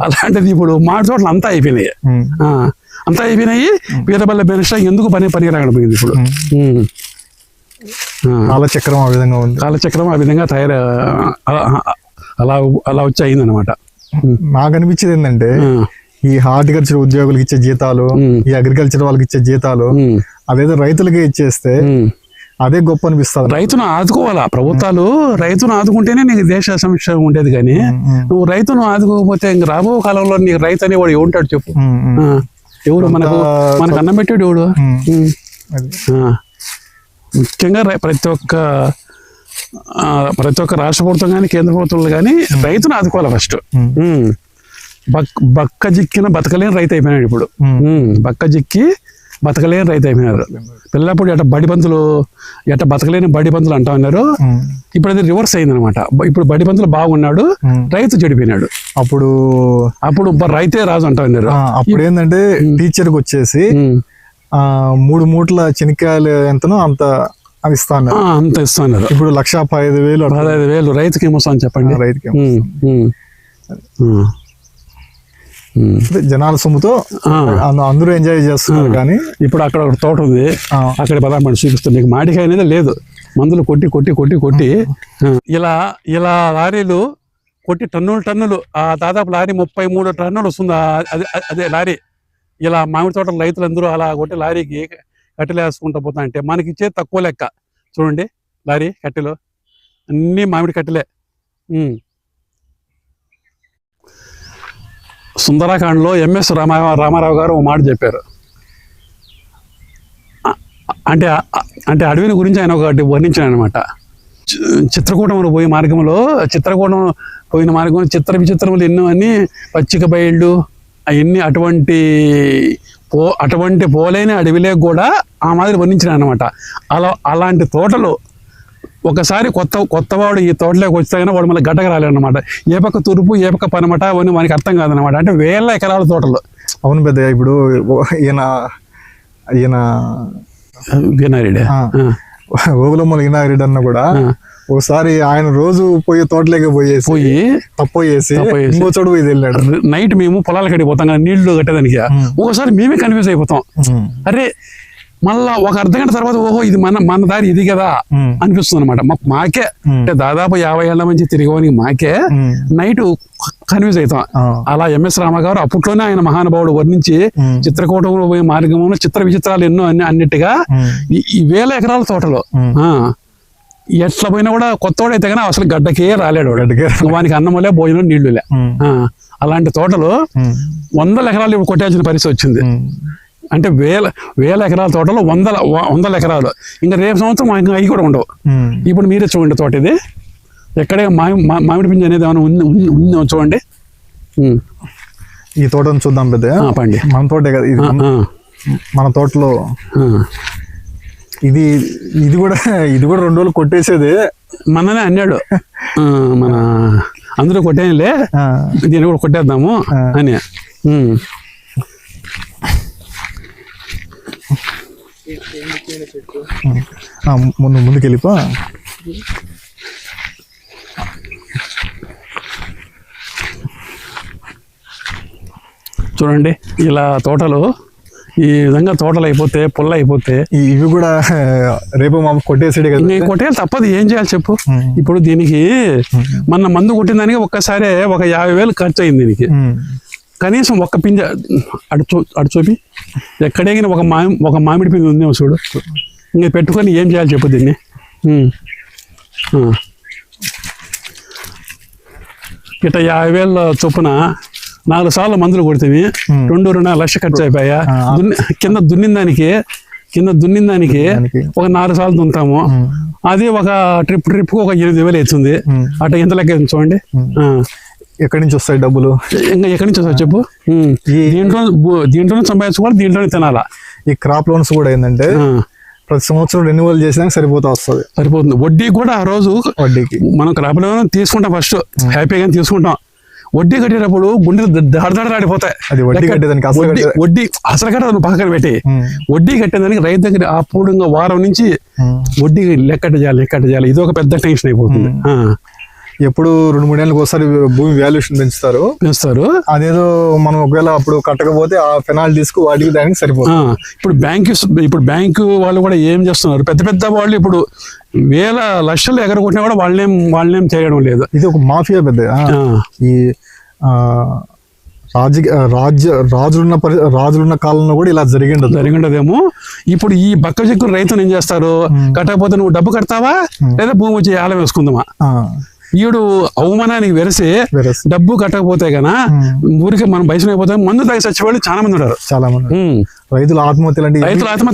అలాంటిది ఇప్పుడు మాడి తోటలు అంతా అయిపోయినాయి. వీరబల్లె బెనిస్టా ఎందుకు పని రాకపోయింది ఇప్పుడు. కాలచక్రం ఆ విధంగా ఉంది. కాలచక్రం ఆ విధంగా అలా వచ్చి అయింది అనమాట. నాకు అనిపించేది ఏంటంటే ఈ హార్టికల్చర్ ఉద్యోగులకు ఇచ్చే జీతాలు, ఈ అగ్రికల్చర్ వాళ్ళకి ఇచ్చే జీతాలు అదేదో రైతులకి ఇచ్చేస్తే అదే గొప్ప అనిపిస్తుంది. రైతును ఆదుకోవాలా ప్రభుత్వాలు. రైతును ఆదుకుంటేనే నీకు దేశ సమస్య ఉండేది. కానీ నువ్వు రైతును ఆదుకోకపోతే ఇంక రాబో కాలంలో నీకు రైతు అనేవాడు ఉంటాడు చెప్పు. ఎవడు మనకు అన్నం పెట్టాడు ఎవడు? ముఖ్యంగా ప్రతి ఒక్క రాష్ట్ర ప్రభుత్వం కానీ కేంద్ర ప్రభుత్వాలు కానీ రైతును ఆదుకోవాలి ఫస్ట్. బక్క జిక్కిన బతకలేని రైతు అయిపోయినాడు ఇప్పుడు. బక్క జిక్కి బతకలేని రైతు అయిపోయినారు. పిల్లప్పుడు ఎట్ట బతకలేని బడి పంతులు అంటా ఉన్నారు. ఇప్పుడు అది రివర్స్ అయిందనమాట. ఇప్పుడు బడి పంతులు బాగున్నాడు, రైతు చెడిపోయినాడు. అప్పుడు రైతే రాజు అంటా ఉన్నారు. అప్పుడు ఏంటంటే టీచర్కి వచ్చేసి 3 మూట్ల చెనిక్కాయలు ఎంతనో అంత ఇస్తాను, అంత ఇస్తున్నారు. ఇప్పుడు 1,15,000 రైతుకి ఏమొస్తాను చెప్పండి. రైతుకి జనాల సొమ్ముతో అందరూ ఎంజాయ్ చేస్తున్నారు. కానీ ఇప్పుడు అక్కడ ఒక తోట ఉంది, అక్కడ పదార్థం చూపిస్తుంది. మీకు మాడికాయ అనేది లేదు, మందులు కొట్టి కొట్టి కొట్టి కొట్టి ఇలా లారీలు కొట్టి టన్నులు దాదాపు లారీ 33 టన్నులు వస్తుంది. అదే లారీ. ఇలా మామిడి తోటల రైతులందరూ అలా కొట్టి లారీకి కట్టెలు వేసుకుంటూ పోతా అంటే మనకి ఇచ్చేది తక్కువ లెక్క. చూడండి లారీ కట్టెలు అన్నీ మామిడి కట్టెలే. సుందరాకాండలో ఎంఎస్ రామారావు గారు ఒక మాట చెప్పారు. అంటే అడవిని గురించి ఆయన ఒకటి వర్ణించాడు అనమాట. చిత్రకూటంలో పోయే మార్గంలో చిత్ర విచిత్రములు ఎన్నో అని పచ్చిక బయళ్ళు అవన్నీ అటువంటి పోలేని అడవిలే కూడా ఆ మాదిరి వర్ణించినాడు అనమాట. అలాంటి తోటలు ఒకసారి కొత్తవాడు ఈ తోటలోకి వచ్చాగానే వాడు మళ్ళీ గడ్డగా రాలేదన్నమాట. ఏ పక్క తూర్పు ఏ పక్క పనమట అవన్నీ మనకి అర్థం కాదనమాట. అంటే 1000 ఎకరాల తోటలు. అవును పెద్ద. ఇప్పుడు ఈయన ఈనారెడ్డి, ఓగులమ్మల ఈనారెడ్డి అన్న కూడా ఒకసారి ఆయన రోజు పోయి తోటలోకి పోయి తప్పేసి ఇంకో చోటు పోయి వెళ్ళాడు. నైట్ మేము పొలాల కడిగి పోతాం కదా నీళ్లు కట్టేదానికి. ఒకసారి మేమే కన్ఫ్యూజ్ అయిపోతాం. అరే మళ్ళా ఒక అర్ధగంట తర్వాత ఓహో ఇది మన దారి ఇది కదా అనిపిస్తుంది అనమాట. మాకే అంటే దాదాపు 50 ఏళ్ల నుంచి తిరిగేవానికి మాకే నైట్ కన్ఫ్యూజ్ అవుతాం. అలా ఎంఎస్ రామ గారు అప్పట్లోనే ఆయన మహానుభావుడు వర్ణించి చిత్రకూటంలో పోయే మార్గంలో చిత్ర విచిత్రాలు ఎన్నో అన్నిట్టుగా ఈ 1000 ఎకరాల తోటలో ఎట్లా పోయినా కూడా కొత్తవాడైతే కానీ అసలు గడ్డకే రాలేడు. వానికి అన్నములే భోజనం నీళ్లులే. అలాంటి తోటలు 100 ఎకరాలు కొట్టాల్సిన పరిస్థితి వచ్చింది. అంటే 1000 ఎకరాల తోటలో 100 ఎకరాలు. ఇంకా రేపు సంవత్సరం అవి కూడా ఉండవు. ఇప్పుడు మీరే చూడండి తోట ఇది. ఎక్కడే మామిడి పింజ అనేది ఏమైనా ఉంది చూడండి. ఈ తోటను చూద్దాం పెద్ద. పండి మన తోటే కదా ఇది. మన తోటలో ఇది కూడా 2 రోజులు కొట్టేసేది. మననే అన్నాడు, మన అందరూ కొట్టేయలే దీన్ని కూడా కొట్టేద్దాము అని. ముందుకు వెళ్ళిపో. చూడండి ఇలా తోటలు ఈ విధంగా తోటలు అయిపోతే పుల్ల అయిపోతే ఇవి కూడా రేపు మా కొట్టేసాడు కదా. కొట్టేయాలి తప్పదు, ఏం చేయాలి చెప్పు. ఇప్పుడు దీనికి మన మందు కొట్టిన దానికి ఒక్కసారి ఒక 50,000 ఖర్చు అయింది దీనికి. కనీసం ఒక్క పింజ అటు చూపి ఎక్కడే ఒక మామిడి పింజ ఉందేమో చూడు. ఇంకా పెట్టుకొని ఏం చేయాలి చెప్పు దీన్ని. ఇట్లా 50,000 చొప్పున 4 సార్లు మందులు కొడితే 2.5 లక్ష ఖర్చు అయిపోయా. కింద దున్నిన దానికి ఒక 4 సార్లు దున్నుతాము. అది ఒక ట్రిప్ ఒక 8,000 అవుతుంది. అట్లా ఎంత లెక్క చూడండి. ఎక్కడి నుంచి వస్తాయి డబ్బులు? ఇంకా ఎక్కడి నుంచి వస్తాయి చెప్పు. దీంట్లోనే సంపాదించుకోవాలి, దీంట్లోనే తినాలా. ఈ క్రాప్ లోన్స్ కూడా ఏంటంటే ప్రతి సంవత్సరం రెన్యువల్ చేసినాక సరిపోతుంది. వడ్డీ కూడా ఆ రోజు వడ్డీకి మనం క్రాప్ లోన్ తీసుకుంటాం, ఫస్ట్ హ్యాపీగా తీసుకుంటాం. వడ్డీ కట్టేటప్పుడు గుండెలు దడదడలాడిపోతాయి. వడ్డీ అసలు కట్ట పక్కన పెట్టి వడ్డీ కట్టేదానికి రైతు దగ్గర అప్పుడు వారం నుంచి వడ్డీ లెక్కట చేయాలి. ఇది ఒక పెద్ద టెన్షన్ అయిపోతుంది. ఎప్పుడు 2-3 ఏళ్ళకి ఒకసారి భూమి వాల్యుయేషన్ పెంచుతారు. అదేదో మనం ఒకవేళ అప్పుడు కట్టకపోతే ఆ పెనాల్టీస్ వాటికి దానికి సరిపోతుంది. ఇప్పుడు బ్యాంకు వాళ్ళు కూడా ఏం చేస్తున్నారు, పెద్ద వాళ్ళు ఇప్పుడు 1,000 లక్షలు ఎగరగొట్టినా కూడా వాళ్ళనేం చేయడం లేదు. ఇది ఒక మాఫియా పెద్ద. ఈ రాజులున్న కాలంలో కూడా ఇలా జరిగిండదేమో. ఇప్పుడు ఈ బక్క చెక్కు రైతులు ఏం చేస్తారు, కట్టకపోతే నువ్వు డబ్బు కడతావా లేదా భూమి వచ్చి ఆలం వేసుకుందామా. ఈడు అవమానానికి వెరసి డబ్బు కట్టకపోతే గనా ఊరికి మనం బయట అయిపోతాం. మందు తాగి చచ్చిపోయి చాలా మంది ఉన్నారు. రైతుల ఆత్మహత్యలు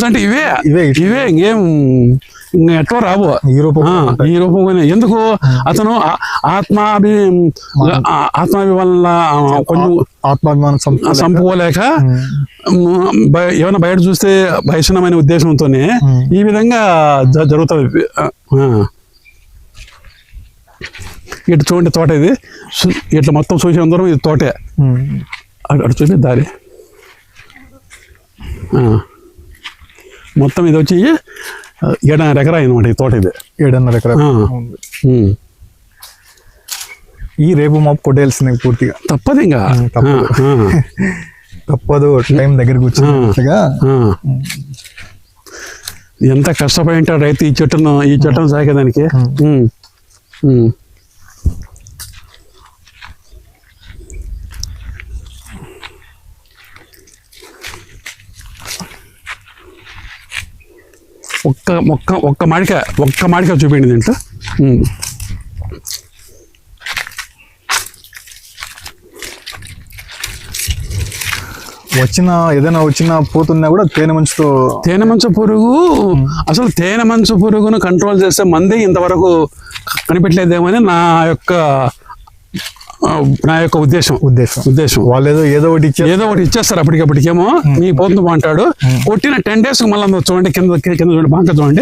అంటే ఇవే ఇంకేం ఇంకా ఎట్లా రావు ఈ రూపం ఈ రూపంగానే. ఎందుకు అతను ఆత్మాభివల్ల కొంచెం ఆత్మాభిమానం చంపుకోలేక ఏమైనా బయట చూస్తే భయసనమైన ఉద్దేశంతోనే ఈ విధంగా జరుగుతుంది. ఇటు చూడండి తోట, ఇది ఇట్లా మొత్తం చూసే దూరం ఇది తోటే. అటు చూపి దారి మొత్తం ఇది వచ్చి 7.5 ఎకరా అనమాట ఈ తోట. ఇది 7.5 ఎకరా. ఈ రేపు మాపు కొట్టేయాల్సింది పూర్తిగా, తప్పదు ఇంకా తప్పదు. టైం దగ్గరకు వచ్చినట్టుగా ఎంత కష్టపడి ఉంటాడు రైతు ఈ చెట్టును సాగేదానికి. ఒక్క మాడికాయ చూపిండి దీంట్లో. ఏదైనా వచ్చినా పోతున్నా కూడా తేనె మంచు పురుగు, అసలు తేనె మంచు పురుగును కంట్రోల్ చేసే మంది ఇంతవరకు కనిపెట్టలేదేమని నా యొక్క ఉద్దేశం. వాళ్ళు ఏదో ఒకటి ఇచ్చేస్తారు అప్పటికేమో. మీ పోతుంది అంటాడు, కొట్టిన 10 days మళ్ళీ చూడండి కింద చూడండి, బంక చూడండి,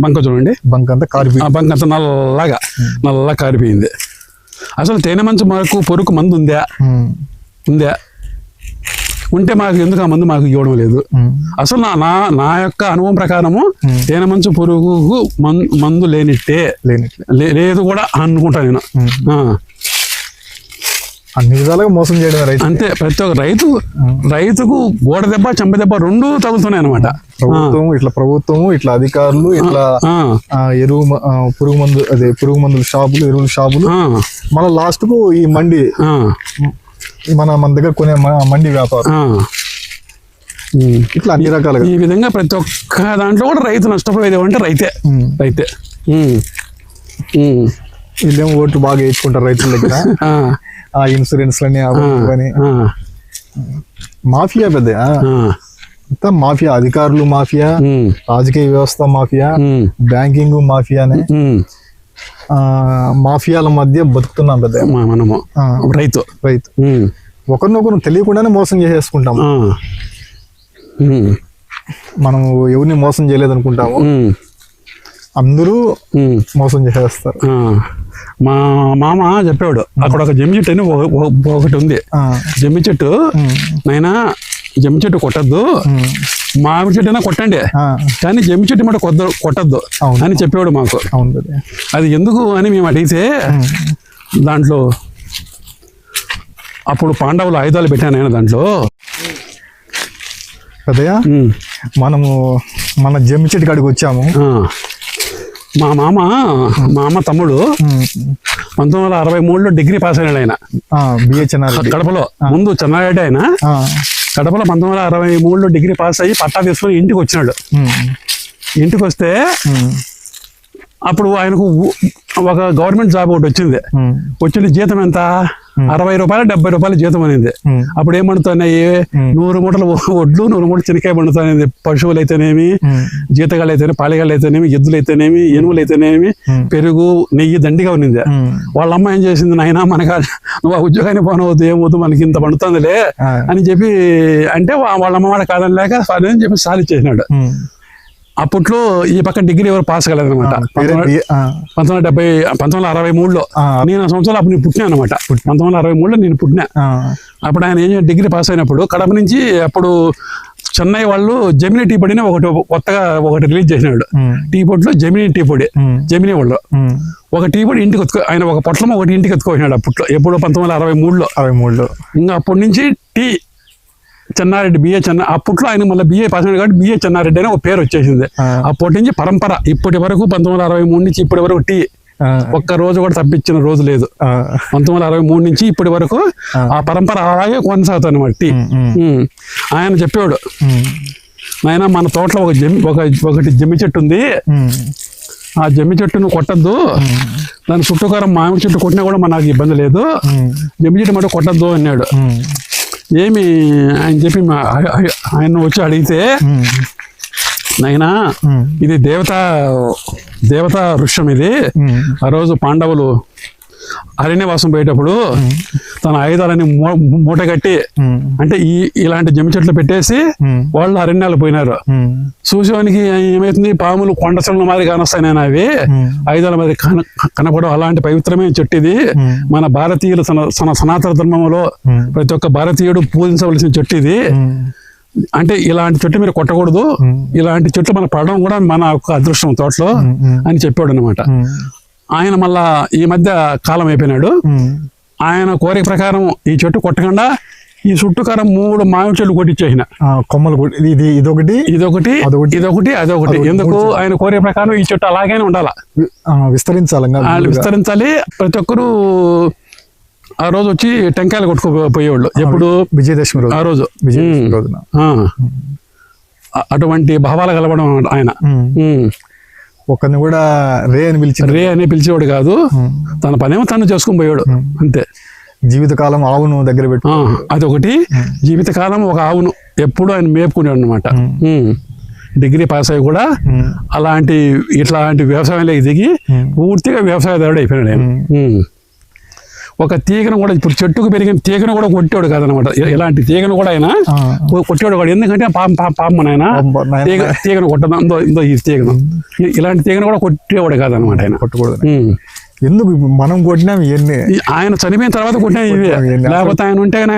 బంక చూడండి, బంక అంతా నల్లగా కారిపోయింది. అసలు తేనె మంచు మనకు పురుగు మందు ఉందా? ఉంటే మాకు ఎందుకు ఆ మందు మాకు ఇవ్వడం లేదు? అసలు నా యొక్క అనుభవం ప్రకారము తేనె మంచు పురుగు మందు లేనిట్టే లేదు కూడా అనుకుంటా నేను. అన్ని విధాలుగా మోసం చేయడం రైతు అంతే. ప్రతి ఒక్క రైతుకు గోడ దెబ్బ చెంప దెబ్బ 2 తగులుతున్నాయి అనమాట. ప్రభుత్వము ఇట్లా అధికారులు ఇట్లా పురుగు మందుల షాపులు, ఎరువుల షాపులు, మన లాస్ట్ కు ఈ మండి, మన దగ్గర కొనే మండి వ్యాపారం, ఇట్లా అన్ని రకాలుగా ఈ విధంగా ప్రతి ఒక్క దాంట్లో కూడా రైతు నష్టపోయేది అంటే రైతే. వీళ్ళేమో ఓట్లు బాగా వేయించుకుంటారు రైతుల దగ్గర. ఆ ఇన్సూరెన్స్లని అవన్నీ మాఫియా పెద్ద మాఫియా, అధికారులు మాఫియా, రాజకీయ వ్యవస్థ మాఫియా, బ్యాంకింగ్ మాఫియానే. మాఫియాల మధ్య బతుకుతున్నాం పెద్ద మనము. రైతు ఒకరినొకరు తెలియకుండానే మోసం చేసేసుకుంటాము. మనం ఎవరిని మోసం చేయలేదు అనుకుంటాము, అందరూ మోసం చేసేస్తారు. మా మామ చెప్పాడు, అక్కడ ఒక జమ్మి చెట్టు అని ఒకటి ఉంది. జమ్మి చెట్టు నైనా జమ్మి చెట్టు కొట్టద్దు, మామిడి చెట్టు అయినా కొట్టండి, కానీ జమ్మి చెట్టు మాట కొట్టద్దు అని చెప్పాడు మాకు. అది ఎందుకు అని మేము అడిగితే, దాంట్లో అప్పుడు పాండవులు ఆయుధాలు పెట్టాను ఆయన దాంట్లో. అదయా మనము మన జమ్మి చెట్టు కాడికి వచ్చాము. మా అమ్మ తమ్ముడు 1963లో డిగ్రీ పాస్ అయినాడు ఆయన, కడపలో. ముందు చెన్నారెడ్డి ఆయన కడపలో 1963లో డిగ్రీ పాస్ అయ్యి పట్టా తీసుకొని ఇంటికి వచ్చినాడు. ఇంటికి వస్తే అప్పుడు ఆయనకు ఒక గవర్నమెంట్ జాబ్ ఒకటి వచ్చింది. జీతం ఎంత? 60 రూపాయలు 70 రూపాయలు జీతం అనేది. అప్పుడు ఏం పండుతున్నాయి? 100 మూటలు ఒడ్లు, 100 మూటలు చెనక్కాయ పండుతానేది. పశువులు అయితేనేమి, జీతగాళ్ళు అయితేనేమి, పాళిగాళ్ళు అయితేనేమి, ఎద్దులు అయితేనేమి, ఎనుములు అయితేనేమి, పెరుగు, నెయ్యి దండిగా ఉన్నింది. వాళ్ళ అమ్మ ఏం చేసింది, నాయన మనకు నువ్వు ఆ ఉద్యోగాన్ని పోనవద్దు, ఏమవుతు మనకి ఇంత పండుతుందిలే అని చెప్పి అంటే వాళ్ళ అమ్మ వాడు కాదని లేక సరే అని చెప్పి సాలిచ్చేసినాడు. అప్పట్లో ఈ పక్క డిగ్రీ ఎవరు పాస్ కాలేదనమాట. 1963లో నేను సంవత్సరాలు అప్పుడు నేను పుట్టినా అనమాట. 1963లో నేను పుట్టినా. అప్పుడు ఆయన ఏం డిగ్రీ పాస్ అయినప్పుడు కడప నుంచి అప్పుడు చెన్నై వాళ్ళు జెమినీ టీ పొడిని కొత్తగా ఒకటి రిలీజ్ చేసినాడు. టీ పొడిలో జెమినీ టీ పొడి, జెమినీ వాళ్ళు ఒక టీ పొడి ఇంటికి ఆయన ఒక పొట్లం ఒకటి ఇంటికి ఎత్తుకోసినాడు అప్పట్లో. ఎప్పుడో 1963లో. ఇంకా అప్పటి నుంచి టీ చెన్నారెడ్డి, బిఏ అప్పట్లో ఆయన మళ్ళీ బిఏ పాస్ అయినాడు కాబట్టి బిఏ చెన్నారెడ్డి అని ఒక పేరు వచ్చేసింది. అప్పటి నుంచి పరంపర ఇప్పటి వరకు 1963 నుంచి ఇప్పటి వరకు టీ ఒక్క రోజు కూడా తప్పించిన రోజు లేదు. 1963 నుంచి ఇప్పటి వరకు ఆ పరంపర అలాగే కొనసాగుతుంది అన్నమాట టీ. ఆయన చెప్పాడు, ఆయన మన తోటలో ఒకటి జమ్మి చెట్టు ఉంది, ఆ జమ్మి చెట్టును కొట్టద్దు, దాని చుట్టుకారం మామిడి చెట్టు కొట్టినా కూడా మనకు ఇబ్బంది లేదు, జమ్మి చెట్టు మాట కొట్టద్దు అన్నాడు. ఏమి అని చెప్పి ఆయన వచ్చి అడిగితే నాయనా ఇది దేవతా వృక్షం ఇది. ఆ రోజు పాండవులు అరణ్యవాసం పోయేటప్పుడు తన ఆయుధాలని మూట కట్టి అంటే ఇలాంటి జమ్మి చెట్లు పెట్టేసి వాళ్ళు అరణ్యాలు పోయినారు. చూసేవానికి ఏమైతుంది, పాములు కొండసల మాదిరి కానొస్తాయి నేను అవి ఆయుధాల మాదిరి కనపడం. అలాంటి పవిత్రమైన చెట్టు ఇది. మన భారతీయులు సనాతన ధర్మంలో ప్రతి ఒక్క భారతీయుడు పూజించవలసిన చెట్టు ఇది. అంటే ఇలాంటి చెట్టు మీరు కొట్టకూడదు, ఇలాంటి చెట్లు మన పడడం కూడా మన యొక్క అదృష్టం తోటలో అని చెప్పాడు అనమాట. ఆయన మళ్ళా ఈ మధ్య కాలం అయిపోయినాడు. ఆయన కోరిక ప్రకారం ఈ చెట్టు కొట్టకుండా ఈ చుట్టుకారం 3 మామిడి చెట్లు కొట్టించేసిన కొమ్మలు. ఇదొకటి అదొకటి. ఎందుకు ఆయన కోరిక ప్రకారం ఈ చెట్టు అలాగైనా ఉండాలా, విస్తరించాలి. ప్రతి ఒక్కరు ఆ రోజు వచ్చి టెంకాయలు కొట్టుకుపోయేవాళ్ళు. ఎప్పుడు విజయదశమి రోజు. ఆ రోజు అటువంటి భావాలు కలవడం ఆయన. ఒకరిని కూడా రే అని పిలిచేవాడు కాదు, తన పనేమో తను చేసుకుని పోయాడు అంతే. జీవితకాలం ఆవును దగ్గర పెట్టి అదొకటి. జీవితకాలం ఒక ఆవును ఎప్పుడు ఆయన మేపుకునేవాడు అనమాట. డిగ్రీ పాస్ అయ్యి కూడా ఇట్లాంటి వ్యవసాయంలోకి దిగి పూర్తిగా వ్యవసాయదారుడు అయిపోయినాడు ఆయన. ఒక తీగను కూడా ఇప్పుడు చెట్టుకు పెరిగిన తీగను కూడా కొట్టేవాడు కాదనమాట. ఇలాంటి తీగను కూడా ఆయన కొట్టేవాడు కాదు. ఎందుకంటే పాప ఆయన తీగను కొట్టదు, ఈ తీగను ఇలాంటి తీగను కూడా కొట్టేవాడు కాదనమాట ఆయన. కొట్టకూడదు. ఎందుకు మనం కొట్టినా ఇవన్నీ ఆయన చనిపోయిన తర్వాత కొట్టినా ఇవి, లేకపోతే ఆయన ఉంటే ఆయన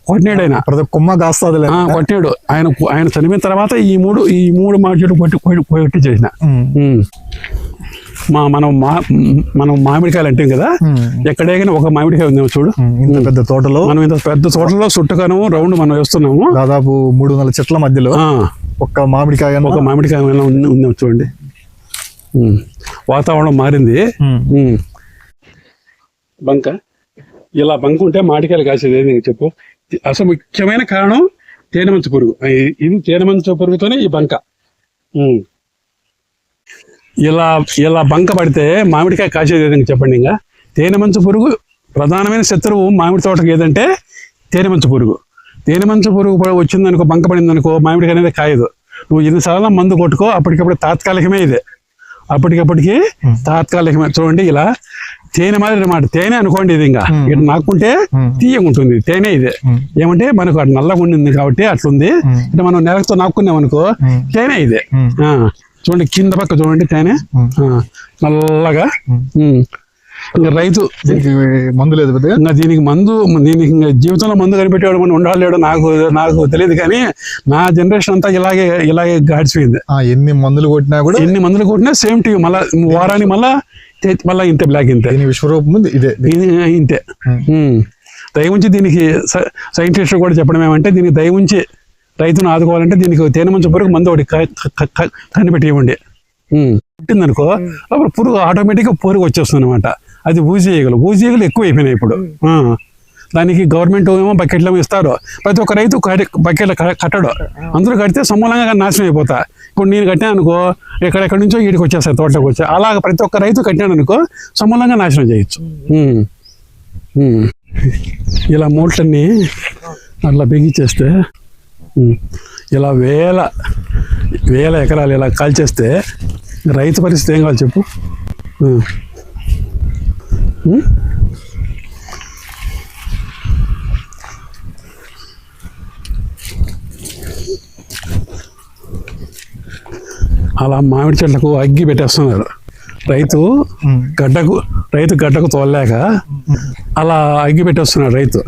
కొట్టినాడు. ఆయన కొమ్మ కాస్తుంది కొట్టాడు. ఆయన చనిపోయిన తర్వాత ఈ మూడు మామిడి చెట్టు కొట్టి చేసిన. మనం మామిడికాయలు అంటాం కదా, ఎక్కడైనా ఒక మామిడికాయ ఉందేమో చూడు. ఇంత పెద్ద తోటలో ఇంత పెద్ద తోటలో చుట్టుకాను రౌండ్ మనం వేస్తున్నాము. దాదాపు 300 చెట్ల మధ్యలో ఒక మామిడికాయ ఉందేమో చూడండి. వాతావరణం మారింది. బంక ఇలా బంక ఉంటే మామిడికాయలు కాసేది ఏది చెప్పు. అసలు ముఖ్యమైన కారణం తేనెమంచు పురుగు. ఇది తేనెమంచు పురుగుతోనే ఈ బంక. ఇలా బంక పడితే మామిడికాయ కాసేది ఏదని చెప్పండి. ఇంకా తేనెమంచు పురుగు ప్రధానమైన శత్రువు మామిడి తోటకు ఏదంటే తేనెమంచు పురుగు. తేనెమంచు పురుగు వచ్చిందనుకో, బంక పడింది అనుకో, మామిడికాయ అనేది కాయదు. నువ్వు ఎన్నిసార్లు మందు కొట్టుకో, అప్పటికప్పుడు తాత్కాలికమే ఇదే. అప్పటికప్పటికి తాత్కాలికమే. చూడండి ఇలా తేనె మాదిరి అన్నమాట. తేనె అనుకోండి ఇది. ఇంకా ఇటు నాకుంటే తీయగా ఉంటుంది తేనె. ఇదే ఏమంటే మనకు అటు నల్లగా ఉండింది కాబట్టి అట్లుంది. అంటే మనం నెలతో నాక్కున్నాం అనుకో తేనె ఇదే. చూడండి కింద పక్క చూడండి తేనె నల్లగా. ఇంకా రైతు మందు లేదు, ఇంకా దీనికి ఇంకా జీవితంలో మందు కనిపెట్టేవాడు మనం ఉండలేడు నాకు తెలియదు. కానీ నా జనరేషన్ అంతా ఇలాగే గాడిచిపోయింది. ఎన్ని మందులు కొట్టినా సేమ్ టీవీ. మళ్ళా వారానికి మళ్ళా ఇంతే బ్లాక్. ఇంతే విశ్వరూపం ఇదే ఇంతే. దయవుంచి దీనికి సైంటిస్టులు కూడా చెప్పడం ఏమంటే, దీనికి దయవుంచి రైతును ఆదుకోవాలంటే దీనికి తేనెమంచు పురుగు మందు ఒకటి కనిపెట్టి ఇవ్వండి. పుట్టిందనుకో అప్పుడు పురుగు ఆటోమేటిక్గా పురుగు వచ్చేస్తుంది అనమాట. అది ఊజీగలు ఎక్కువ అయిపోయినాయి ఇప్పుడు. దానికి గవర్నమెంట్ ఏమో బకెట్లు ఇస్తారు. ప్రతి ఒక్క రైతు బకెట్లు కట్టడు. అందరూ కడితే సమూలంగా నాశనం అయిపోతా. ఇప్పుడు నేను కట్టాను అనుకో, ఎక్కడెక్కడి నుంచో వీడికి వచ్చేస్తాయి, తోటలోకి వచ్చాయి. అలాగ ప్రతి ఒక్క రైతు కట్టాను అనుకో సమూలంగా నాశనం చేయొచ్చు. ఇలా మూటలన్నీ అట్లా బిగించేస్తే, ఇలా వేల ఎకరాలు ఇలా కాల్చేస్తే రైతు పరిస్థితి ఏం కావాలి చెప్పు. అలా మామిడి చెట్లకు అగ్గి పెట్టేస్తున్నారు. రైతు గడ్డకు తోలలేక అలా అగ్గి పెట్టేస్తున్నాడు రైతు.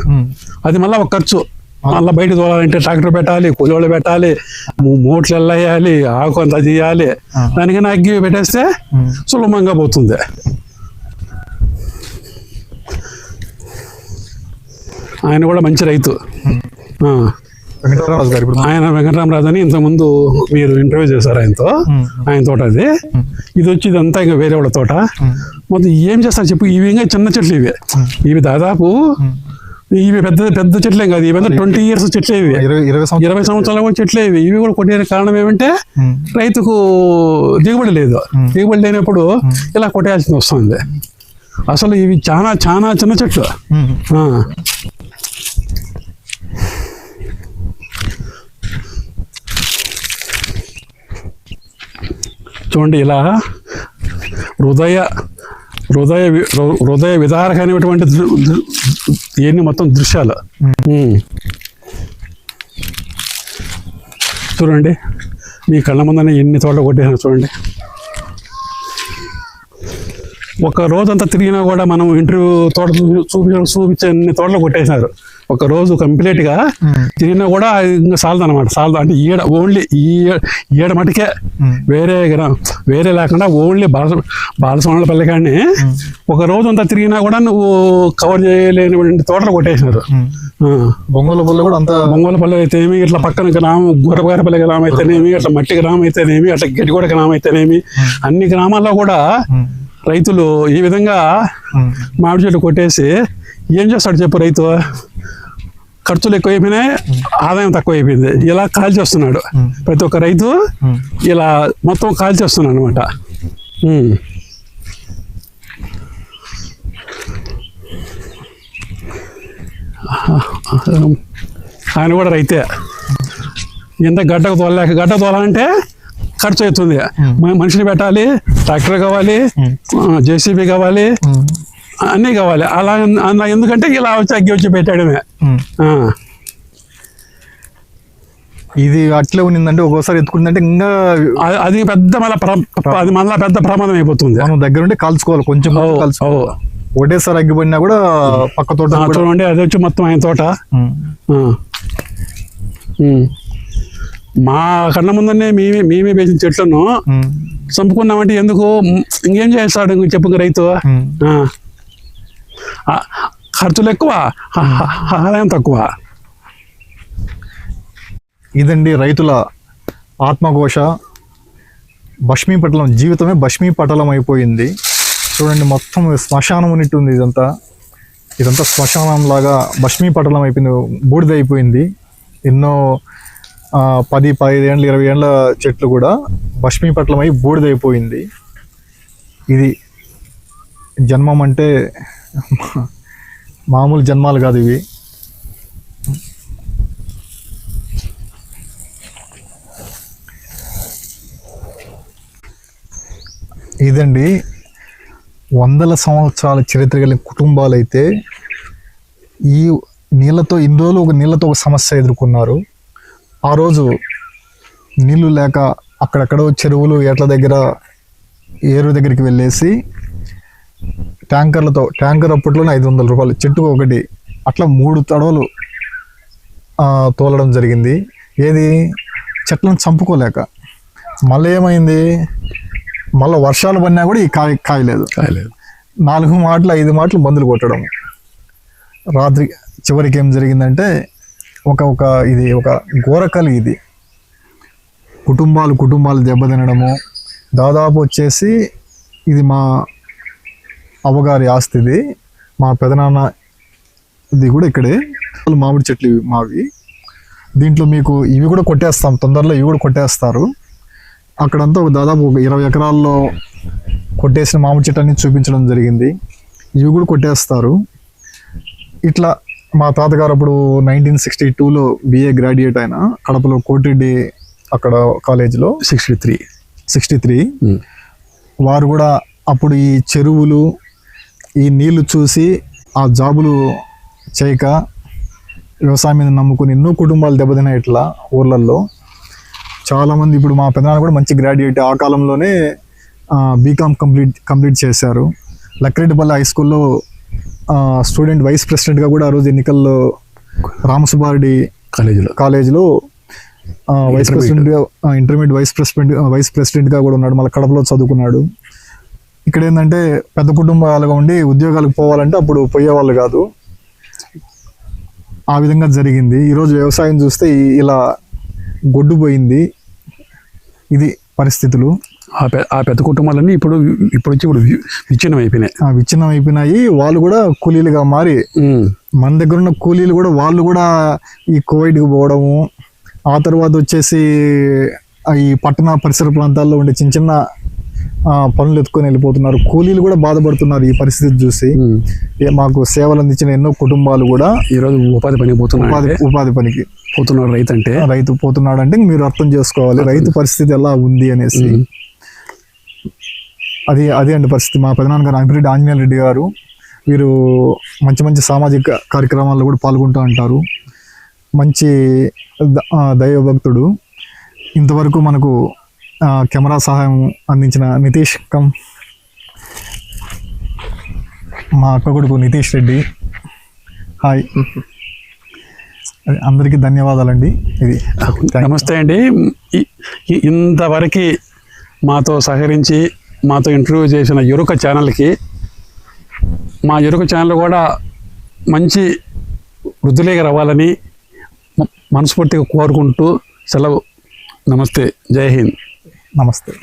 అది మళ్ళీ ఒక ఖర్చు. మళ్ళీ బయట తోలాలంటే ట్రాక్టర్ పెట్టాలి, కూలోళ్ళు పెట్టాలి, మూట్లు వెళ్ళేయాలి, ఆకు అంతా తీయాలి. దానికైనా అగ్గి పెట్టేస్తే సులభంగా పోతుంది. ఆయన కూడా మంచి రైతు. ఆయన వెంకటరామరాజు అని ఇంతకుముందు మీరు ఇంటర్వ్యూ చేశారు ఆయన తోట. అది ఇది వచ్చి ఇదంతా ఇంకా వేరే వాళ్ళ తోట. మొత్తం ఏం చేస్తారు చెప్పు. ఇవి ఇంకా చిన్న చెట్లు ఇవి దాదాపు ఇవి పెద్ద చెట్లే కాదు. ఇవంతా 20 years చెట్లే. ఇవి 20 సంవత్సరాల చెట్లే. ఇవి కూడా కొట్టే కారణం ఏమంటే రైతుకు దిగుబడి లేదు. దిగుబడి లేనప్పుడు ఇలా కొట్టేయాల్సి వస్తుంది. అసలు ఇవి చాలా చిన్న చెట్లు. చూడండి ఇలా హృదయ విదారకమైనటువంటి ఇవన్నీ మొత్తం దృశ్యాలు. చూడండి మీ కళ్ళ ముందనే ఎన్ని తోటలు కొట్టేసాను చూడండి. ఒక రోజంతా తిరిగినా కూడా మనం ఇంటర్వ్యూ తోట చూపించే అన్ని తోటలు కొట్టేసినారు. ఒక రోజు కంప్లీట్గా తిరిగినా కూడా ఇంకా చాలదు అంటే ఓన్లీ ఈడ మటుకే వేరే లేకుండా ఓన్లీ బాలస్వాముల పల్లెకాడిని ఒక రోజు అంతా తిరిగినా కూడా నువ్వు కవర్ చేయలేని తోటలు కొట్టేసినారు. బొంగోలపల్లి కూడా అంత బొంగోలపల్లి అయితేనేమి, ఇట్లా పక్కన గుర్రగారపల్లి గ్రామం అయితేనేమి, అట్లా మట్టి గ్రామం అయితేనేమి, అట్లా గడ్డిగూడ గ్రామం అయితేనేమి, అన్ని గ్రామాల్లో కూడా రైతులు ఈ విధంగా మామిడి చెట్లు కొట్టేసి ఏం చేస్తాడు చెప్పు రైతు? ఖర్చులు ఎక్కువైపోయినాయి, ఆదాయం తక్కువైపోయింది, ఇలా కాల్చేస్తున్నాడు. ప్రతి ఒక్క రైతు ఇలా మొత్తం కాల్చేస్తున్నాడు అనమాట. ఆయన కూడా రైతే. ఎంత గడ్డకు తోలాలంటే ఖర్చు అవుతుంది. మనిషిని పెట్టాలి, ట్రాక్టర్ కావాలి, జేసీబీ కావాలి, అన్నీ కావాలి. అలా ఎందుకంటే ఇలా వచ్చి పెట్టాడమే. ఇది అట్లే ఉన్నిందంటే ఒక్కోసారి ఎత్తుకుందంటే ఇంకా అది పెద్ద మళ్ళీ పెద్ద ప్రమాదం అయిపోతుంది. మనం దగ్గర ఉండి కాల్చుకోవాలి, కొంచెం ఒకటేసారి అగ్గిపడినా కూడా పక్క తోట చూడండి. అది వచ్చి మొత్తం ఆయన తోట. మా కళ్ళ ముందనే మేమే వేసిన చెట్లను చంపుకున్నామంటే ఎందుకు? ఇంకేం చేస్తాడు చెప్పు రైతు? ఖర్చులు ఎక్కువ, ఆదాయం తక్కువ. ఇదండి రైతుల ఆత్మఘోష. భస్మీపటలం, జీవితమే భస్మీపటలం అయిపోయింది. చూడండి మొత్తం శ్మశానం ఉన్నట్టుంది. ఇదంతా శ్మశానం లాగా భస్మీపటలం అయిపోయింది, బూడిద అయిపోయింది. ఎన్నో 10, 15 ఏళ్ళ 20 ఏళ్ళ చెట్లు కూడా భస్మీపటలం అయి బూడిదైపోయింది. ఇది జన్మం అంటే మామూలు జన్మాలు కాదు ఇవి. ఇదండి వందల సంవత్సరాల చరిత్ర కలిగిన కుటుంబాలు అయితే ఈ నీళ్ళతో ఇన్ని రోజులు నీళ్ళతో ఒక సమస్య ఎదుర్కొన్నారు. ఆ రోజు నీళ్ళు లేక అక్కడెక్కడో చెరువులు ఏట్ల దగ్గర ఏరు దగ్గరికి వెళ్ళేసి ట్యాంకర్ అప్పట్లోనే 500 రూపాయలు చెట్టుకు ఒకటి, అట్లా 3 తడవలు తోలడం జరిగింది. ఏది? చెట్లను చంపుకోలేక. మళ్ళీ ఏమైంది? మళ్ళీ వర్షాలు పడినా కూడా ఈ కాయలేదు. 4 మాటలు 5 మాటలు మందులు కొట్టడం. రాత్రి చివరికి ఏం జరిగిందంటే ఇది ఒక ఘోరకలి. ఇది కుటుంబాలు దెబ్బతినడము. దాదాపు వచ్చేసి ఇది మా అవ్వగారి ఆస్తి, ఇది మా పెదనాన్న ఇది కూడా ఇక్కడే. మామిడి చెట్లు ఇవి మావి. దీంట్లో మీకు ఇవి కూడా కొట్టేస్తాం తొందరలో, ఇవి కూడా కొట్టేస్తారు. అక్కడంతా దాదాపు 20 ఎకరాల్లో కొట్టేసిన మామిడి చెట్టు అన్ని చూపించడం జరిగింది. ఇవి కూడా కొట్టేస్తారు. ఇట్లా మా తాతగారు అప్పుడు 1962లో BA గ్రాడ్యుయేట్ అయిన కడపలో కోటిరెడ్డి అక్కడ కాలేజీలో 63 వారు కూడా అప్పుడు ఈ చెరువులు ఈ నీళ్లు చూసి ఆ జాబులు చేయక వ్యవసాయం మీద నమ్ముకుని ఎన్నో కుటుంబాలు దెబ్బతిన్నాయి. ఇట్లా ఊర్లలో చాలామంది, ఇప్పుడు మా పెద్దనాన్న కూడా మంచి గ్రాడ్యుయేట్, ఆ కాలంలోనే బీకామ్ కంప్లీట్ చేశారు. లక్రెడ్డిపల్లి హై స్కూల్లో స్టూడెంట్ వైస్ ప్రెసిడెంట్గా కూడా ఆ రోజు ఎన్నికల్లో రామసుబ్బారెడ్డి కాలేజీలో వైస్ ప్రెసిడెంట్గా, ఇంటర్మీడియట్ వైస్ ప్రెసిడెంట్గా కూడా ఉన్నాడు. మళ్ళీ కడపలో చదువుకున్నాడు. ఇక్కడ ఏంటంటే పెద్ద కుటుంబాలుగా ఉండి ఉద్యోగాలకు పోవాలంటే అప్పుడు పోయేవాళ్ళు కాదు. ఆ విధంగా జరిగింది. ఈరోజు వ్యవసాయం చూస్తే ఇలా గొడ్డుపోయింది. ఇది పరిస్థితులు. ఆ పెద్ద కుటుంబాలన్నీ ఇప్పుడు విచ్ఛిన్నం అయిపోయినాయి. వాళ్ళు కూడా కూలీలుగా మారి మన దగ్గర ఉన్న కూలీలు కూడా వాళ్ళు కూడా ఈ కోవిడ్కి పోవడము, ఆ తర్వాత వచ్చేసి ఈ పట్టణ పరిసర ప్రాంతాల్లో ఉండే చిన్న చిన్న పనులు ఎత్తుకొని వెళ్ళిపోతున్నారు. కూలీలు కూడా బాధపడుతున్నారు ఈ పరిస్థితి చూసి. మాకు సేవలు అందించిన ఎన్నో కుటుంబాలు కూడా ఈరోజు ఉపాధి పనికి పోతున్నాడు. రైతు పోతున్నాడు అంటే మీరు అర్థం చేసుకోవాలి రైతు పరిస్థితి ఎలా ఉంది అనేసి. అదే అండి పరిస్థితి. మా పెదనాన్నగారు అంపిరెడ్డి ఆంజనేయ రెడ్డి గారు, వీరు మంచి మంచి సామాజిక కార్యక్రమాల్లో కూడా పాల్గొంటూ ఉంటారు. మంచి దైవభక్తుడు. ఇంతవరకు మనకు కెమెరా సహాయం అందించిన నితీష్ మా అక్క కొడుకు నితీష్ రెడ్డి, హాయ్, అందరికీ ధన్యవాదాలండి. ఇది నమస్తే అండి. ఇంతవరకు మాతో సహకరించి మాతో ఇంటర్వ్యూ చేసిన ఎరుక ఛానల్కి, మా ఎరుక ఛానల్ కూడా మంచి వృద్ధులేగా రావాలని మనస్ఫూర్తిగా కోరుకుంటూ సెలవు. నమస్తే, జై హింద్. నమస్తే.